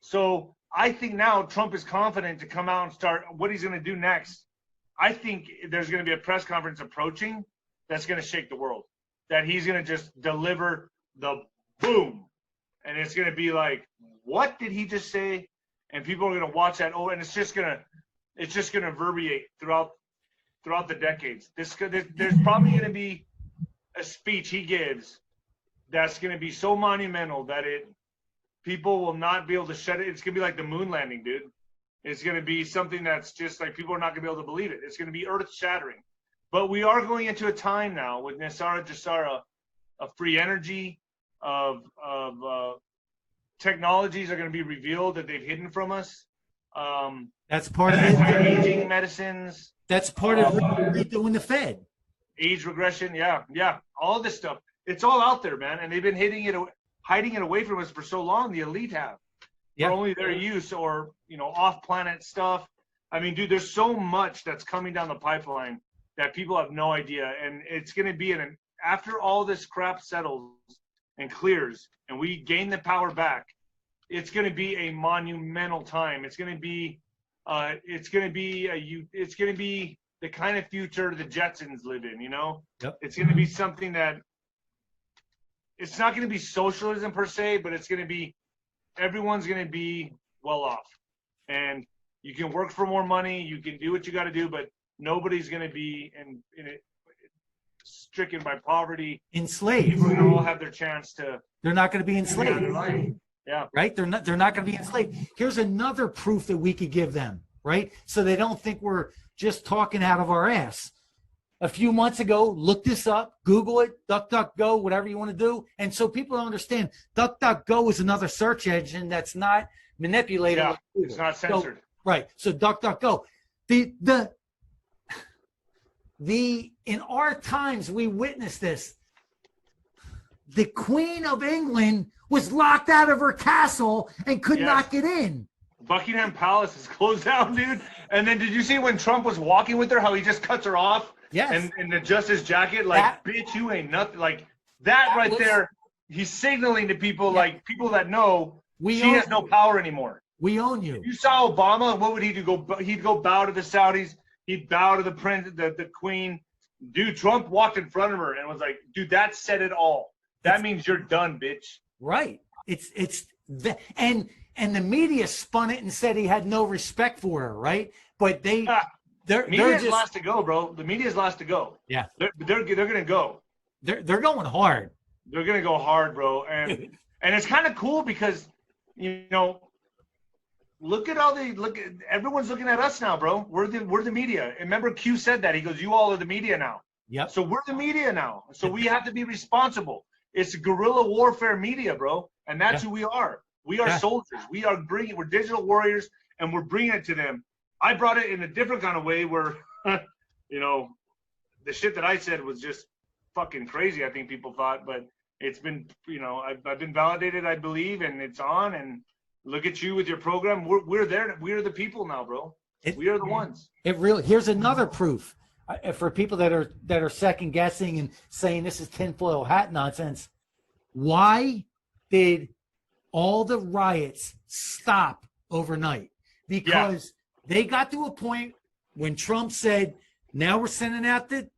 So I think now Trump is confident to come out and start what he's going to do next. I think there's going to be a press conference approaching that's going to shake the world, that he's going to just deliver the boom. And it's going to be like, what did he just say? And people are going to watch that. Oh, and it's just going to reverberate throughout the decades. There's probably going to be a speech he gives that's going to be so monumental that people will not be able to shut it. It's going to be like the moon landing, dude. It's going to be something that's just like people are not going to be able to believe it. It's going to be earth-shattering. But we are going into a time now with Nisara Jasara of free energy, of technologies are going to be revealed that they've hidden from us. That's part of anti-aging medicines. That's part of redoing the Fed. Age regression, yeah. All this stuff. It's all out there, man. And they've been hiding it away from us for so long. The elite have. For only their use or, off-planet stuff. I mean, dude, there's so much that's coming down the pipeline that people have no idea. And it's going to be after all this crap settles and clears and we gain the power back, it's going to be a monumental time. It's going to be the kind of future the Jetsons live in, Yep. It's going to be something that it's not going to be socialism per se, but it's going to be everyone's going to be well off, and you can work for more money. You can do what you got to do, but nobody's going to be stricken by poverty, enslaved. People are going to all have their chance to. They're not going to be enslaved. Yeah. Right. They're not going to be enslaved. Here's another proof that we could give them. Right. So they don't think we're just talking out of our ass. A few months ago, look this up, Google it, DuckDuckGo, whatever you want to do. And so people understand DuckDuckGo is another search engine that's not manipulated. Yeah, it's not censored. Right. So DuckDuckGo. In our times, we witnessed this. The Queen of England was locked out of her castle and could not get in. Buckingham Palace is closed down, dude. And then did you see when Trump was walking with her, how he just cuts her off? Yes. And adjusts his jacket? Like, bitch, you ain't nothing. Like, that right there, he's signaling to people, like, people that know she has no power anymore. We own you. If you saw Obama, what would he do? He'd go bow to the Saudis. He'd bow to the prince, the queen. Dude, Trump walked in front of her and was like, dude, that said it all. That means you're done, bitch. Right. And the media spun it and said he had no respect for her, right? But they Media's last to go, bro. The media's last to go. Yeah. They're gonna go. They're going hard. They're gonna go hard, bro. And it's kind of cool because, you know, everyone's looking at us now, bro. We're the media. And remember, Q said that. He goes, "You all are the media now." Yep. So we're the media now. So we have to be responsible. It's guerrilla warfare media, bro, and that's who we are. We are soldiers. We're digital warriors, and we're bringing it to them. I brought it in a different kind of way where, you know, the shit that I said was just fucking crazy, I think people thought, but it's been, you know, I've been validated, I believe, and it's on, and look at you with your program. We're there. We're the people now, bro. We are the ones. Here's another proof for people that are second guessing and saying this is tinfoil hat nonsense. Why did all the riots stop overnight? Because they got to a point when Trump said, now we're sending out the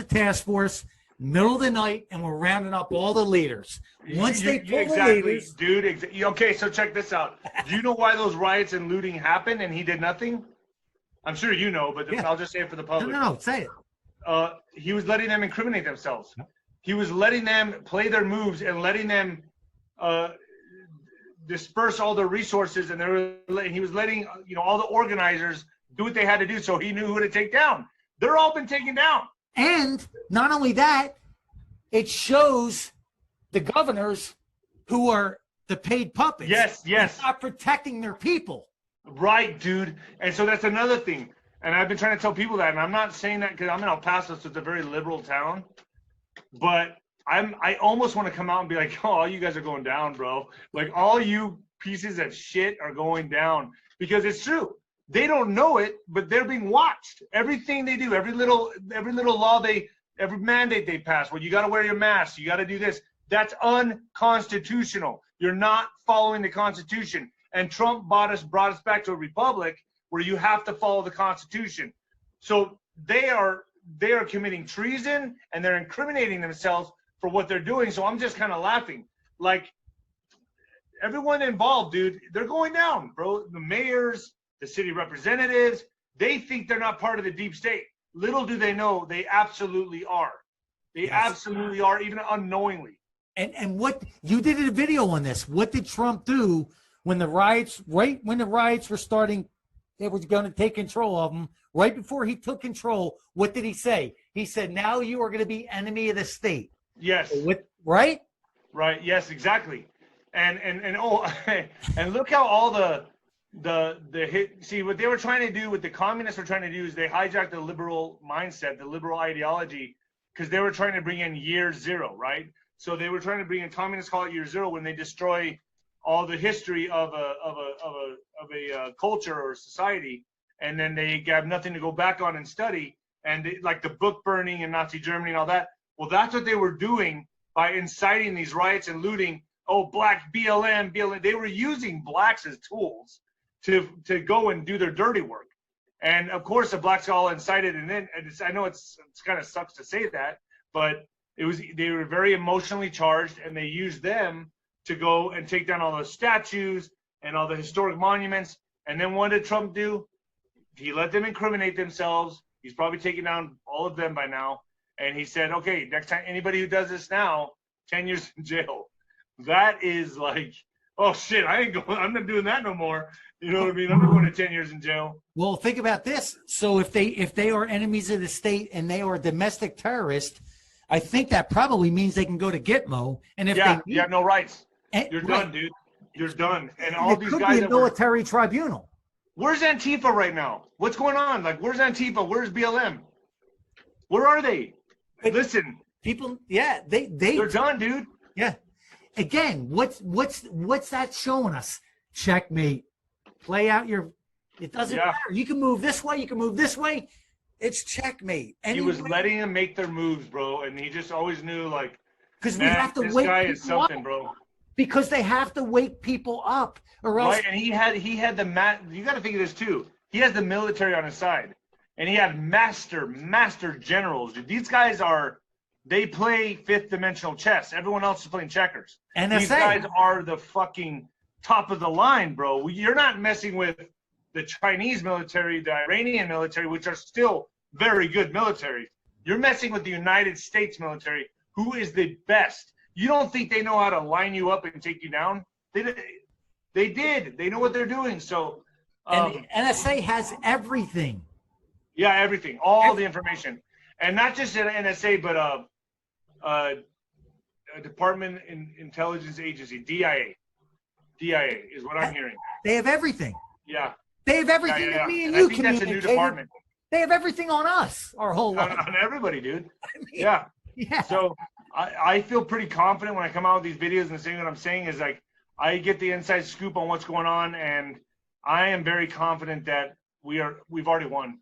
task force, middle of the night, and we're rounding up all the leaders. Once they pull the leaders, dude. Okay, so check this out. Do you know why those riots and looting happened and he did nothing? I'm sure you know, but I'll just say it for the public. No, say it. He was letting them incriminate themselves. He was letting them play their moves and letting them disperse all their resources, and he was letting, you know, all the organizers do what they had to do, so he knew who to take down. They're all been taken down. And not only that, it shows the governors who are the paid puppets. Yes. Not protecting their people. Right, dude. And so that's another thing. And I've been trying to tell people that, and I'm not saying that because I'm in El Paso, so it's a very liberal town. But I almost want to come out and be like, oh, all you guys are going down, bro. Like, all you pieces of shit are going down. Because it's true. They don't know it, but they're being watched. Everything they do, every little law every mandate they pass, well, you got to wear your mask, you got to do this. That's unconstitutional. You're not following the Constitution. And Trump brought us back to a republic where you have to follow the Constitution. So they are committing treason, and they're incriminating themselves for what they're doing. So I'm just kind of laughing. Like, everyone involved, dude, they're going down, bro. The mayors, the city representatives, they think they're not part of the deep state. Little do they know they absolutely are. They absolutely are, even unknowingly. And what you did a video on this. What did Trump do when the riots were starting? They were going to take control of them. Right before he took control, what did he say? He said, "Now you are going to be enemy of the state." Yes. Right? Right. Yes, exactly. And and look how all see what they were trying to do, what the communists were trying to do, is they hijacked the liberal mindset, the liberal ideology, because they were trying to bring in year zero, right? So they were trying to bring in, communists call it year zero, when they destroy all the history of a culture or society, and then they have nothing to go back on and study, and like the book burning in Nazi Germany and all that. Well, that's what they were doing by inciting these riots and looting. Oh, black BLM. They were using blacks as tools to go and do their dirty work. And of course, the blacks all incited, and then I know it's kind of sucks to say that, but they were very emotionally charged, and they used them to go and take down all the statues and all the historic monuments. And then what did Trump do? He let them incriminate themselves. He's probably taken down all of them by now. And he said, okay, next time anybody who does this now, 10 years in jail. That is like, oh shit, I'm not doing that no more. You know what I mean? I'm not going to 10 years in jail. Well, think about this. So if they are enemies of the state and they are domestic terrorists, I think that probably means they can go to Gitmo. And if you have no rights. You're done, dude. You're done. And all these could guys be a military tribunal. Where's Antifa right now? What's going on? Like, where's Antifa? Where's BLM? Where are they? Listen, people. Yeah, they're done, dude. Yeah. Again, what's that showing us? Checkmate. Play out your. It doesn't matter. You can move this way. You can move this way. It's checkmate. He was letting them make their moves, bro, and he just always knew, like, because we have to wake guy people is something, up. Bro. Because they have to wake people up, or else. Right, and he had the You got to think of this too. He has the military on his side, and he had master generals. Dude, these guys they play fifth dimensional chess. Everyone else is playing checkers. And these guys are the fucking top of the line, bro. You're not messing with the Chinese military, the Iranian military, which are still very good militaries. You're messing with the United States military, who is the best. You don't think they know how to line you up and take you down? They did. They know what they're doing. So, and the NSA has everything. Yeah, everything, all the information, and not just an NSA, but a Department Intelligence Agency, DIA. DIA is what I'm hearing. They have everything. Yeah. They have everything that me and you I think that's a new department. They have everything on us, our whole life. On everybody, dude. I mean, yeah. Yeah. So I feel pretty confident when I come out with these videos and saying what I'm saying is like, I get the inside scoop on what's going on, and I am very confident that we've already won.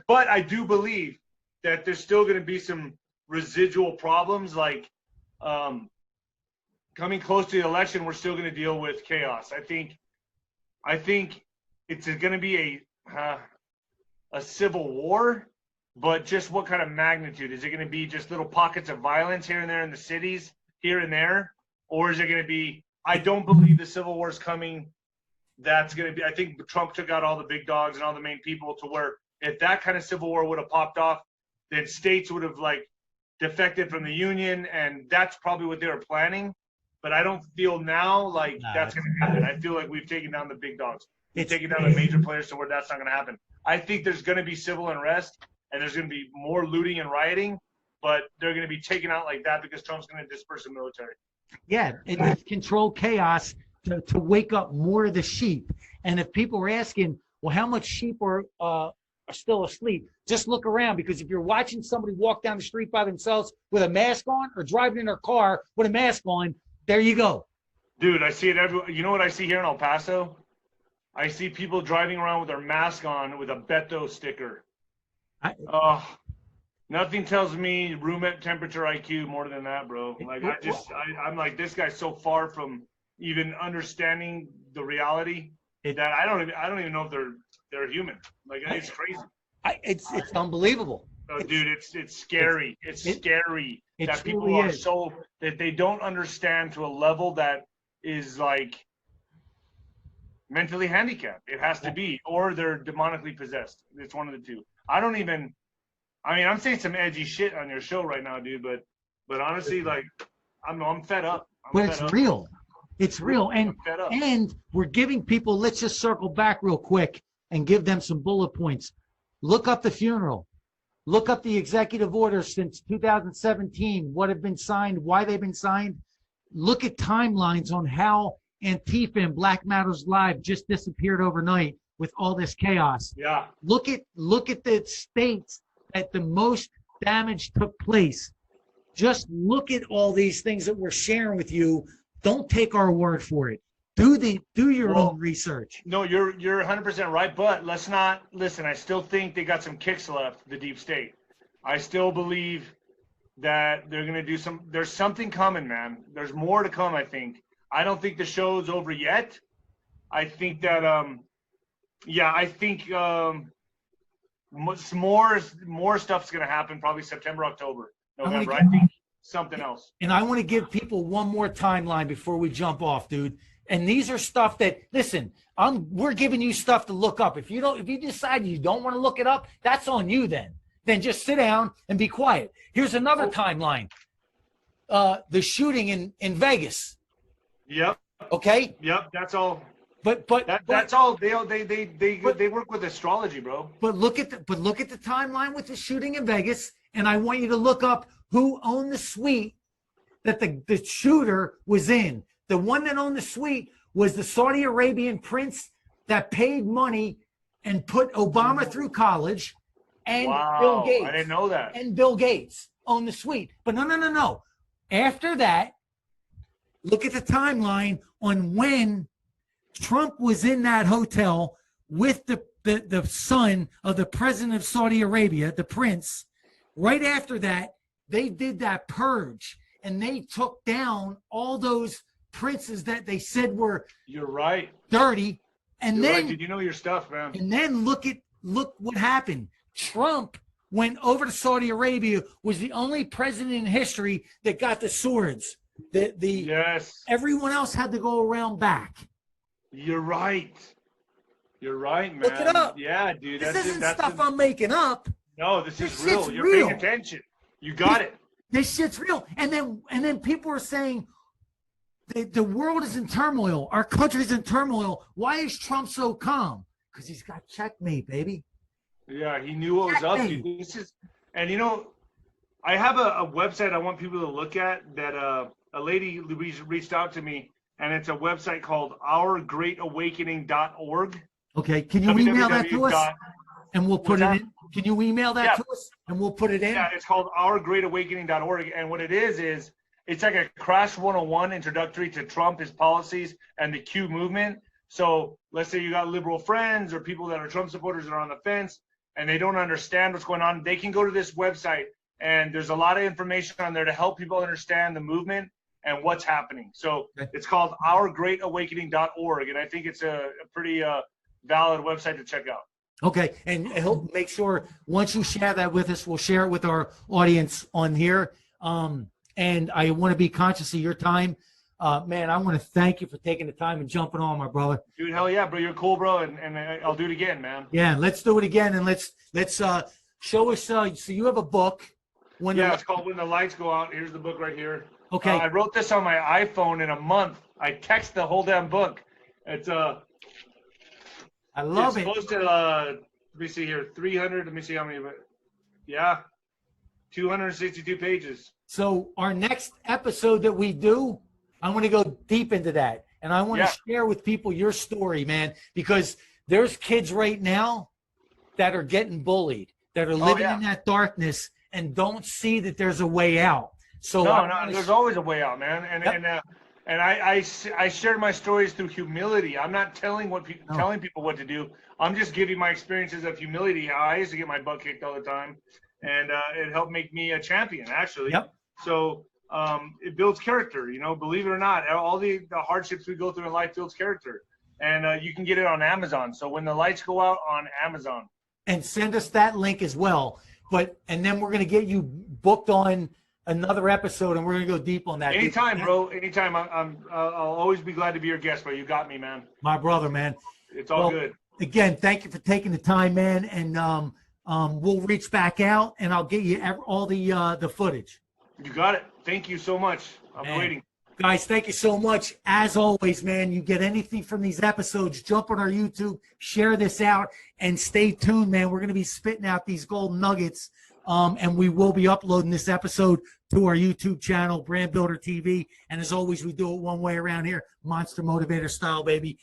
But I do believe that there's still going to be some residual problems, like coming close to the election, we're still going to deal with chaos. I think it's going to be a civil war, but just what kind of magnitude? Is it going to be just little pockets of violence here and there in the cities, here and there? Or is it going to be, I don't believe the civil war is coming. That's going to be, I think Trump took out all the big dogs and all the main people, to where if that kind of civil war would have popped off, then states would have like defected from the union, and that's probably what they were planning. But I don't feel now like that's going to happen. I feel like we've taken down the big dogs. We've taken down the major players to where that's not going to happen. I think there's going to be civil unrest, and there's going to be more looting and rioting, but they're going to be taken out like that because Trump's going to disperse the military. Yeah, it's controlled chaos to wake up more of the sheep. And if people are asking, well, how much sheep are still asleep, just look around, because if you're watching somebody walk down the street by themselves with a mask on, or driving in their car with a mask on, there you go. Dude, I see it everywhere. You know what I see here in El Paso? I see people driving around with their mask on with a Beto sticker. Nothing tells me room temperature IQ more than that, bro. Like I'm like, this guy's so far from even understanding the reality that I don't even know if they're human. Like, it's crazy. It's unbelievable. Oh, dude, it's scary. It's scary that people really are is. so that they don't understand to a level that is like mentally handicapped. It has to be, or they're demonically possessed. It's one of the two. I'm saying some edgy shit on your show right now, dude, but honestly, like, I'm fed up. It's real. It's real. And we're giving people, let's just circle back real quick and give them some bullet points. Look up the funeral. Look up the executive orders since 2017, what have been signed, why they've been signed. Look at timelines on how Antifa and Black Matters Live just disappeared overnight with all this chaos. Yeah. Look at the states that the most damage took place. Just look at all these things that we're sharing with you. Don't take our word for it. Do your own research. No, you're 100% right, but let's not listen. I still think they got some kicks left, the deep state. I still believe that they're going to do there's something coming, man. There's more to come, I think. I don't think the show's over yet. I think that more stuff's going to happen probably September, October, November. I think something else. And I want to give people one more timeline before we jump off, dude. And these are stuff that, listen, we're giving you stuff to look up. If you decide you don't want to look it up, that's on you then. Then just sit down and be quiet. Here's another timeline. The shooting in Vegas. Yep. Okay? Yep, that's all. That's all. They work with astrology, bro. But look at the timeline with the shooting in Vegas, and I want you to look up who owned the suite that the shooter was in. The one that owned the suite was the Saudi Arabian prince that paid money and put Obama through college, and Bill Gates. I didn't know that. And Bill Gates owned the suite. But no. After that, look at the timeline on when Trump was in that hotel with the son of the president of Saudi Arabia, the prince. Right after that, they did that purge, and they took down all those princes that they said were dirty. And then, did you know your stuff, man? And then look what happened. Trump went over to Saudi Arabia, was the only president in history that got the swords. Yes. Everyone else had to go around back. You're right. You're right, man. Look it up. Yeah, dude. This isn't stuff I'm making up. No, this is This real. shit's You're real. paying attention. You got it. This shit's real. And then people are saying the world is in turmoil. Our country's in turmoil. Why is Trump so calm? Because he's got checkmate, baby. Yeah, he knew what was up, dude. This is, and I have a website I want people to look at that a lady reached out to me, and it's a website called ourgreatawakening.org. Okay, can you email that to us? And we'll put it in. Can you email that to us? And we'll put it in. Yeah, it's called ourgreatawakening.org. And what it is it's like a Crash 101 introductory to Trump, his policies, and the Q movement. So let's say you got liberal friends or people that are Trump supporters that are on the fence and they don't understand what's going on. They can go to this website, and there's a lot of information on there to help people understand the movement and what's happening. So it's called ourgreatawakening.org. And I think it's a pretty valid website to check out. Okay, and he'll make sure once you share that with us, we'll share it with our audience on here. And I want to be conscious of your time. Man, I want to thank you for taking the time and jumping on, my brother. Dude, hell yeah, bro. You're cool, bro. And I'll do it again, man. Yeah, let's do it again. And let's show us. So you have a book. It's called When the Lights Go Out. Here's the book right here. Okay. I wrote this on my iPhone in a month. I text the whole damn book. It's I love it. It's supposed to, let me see here, 300, let me see how many, yeah, 262 pages. So our next episode that we do, I want to go deep into that. And I want to share with people your story, man, because there's kids right now that are getting bullied, that are living in that darkness and don't see that there's a way out. So no, there's always a way out, man. And I shared my stories through humility. I'm not telling telling people what to do. I'm just giving my experiences of humility. I used to get my butt kicked all the time, and it helped make me a champion, actually. Yep. So it builds character. Believe it or not, all the hardships we go through in life builds character, and you can get it on Amazon. So When the Lights Go Out on Amazon. And send us that link as well. And then we're going to get you booked on another episode, and we're gonna go deep on that. Anytime, bro. Anytime. I'll always be glad to be your guest, bro. You got me, man. My brother, man. It's all good. Again, thank you for taking the time, man. And we'll reach back out, and I'll get you all the footage. You got it. Thank you so much. I'm waiting. Guys, thank you so much. As always, man, you get anything from these episodes, jump on our YouTube, share this out, and stay tuned, man. We're gonna be spitting out these golden nuggets. And we will be uploading this episode to our YouTube channel, Brand Builder TV. And as always, we do it one way around here, Monster Motivator style, baby.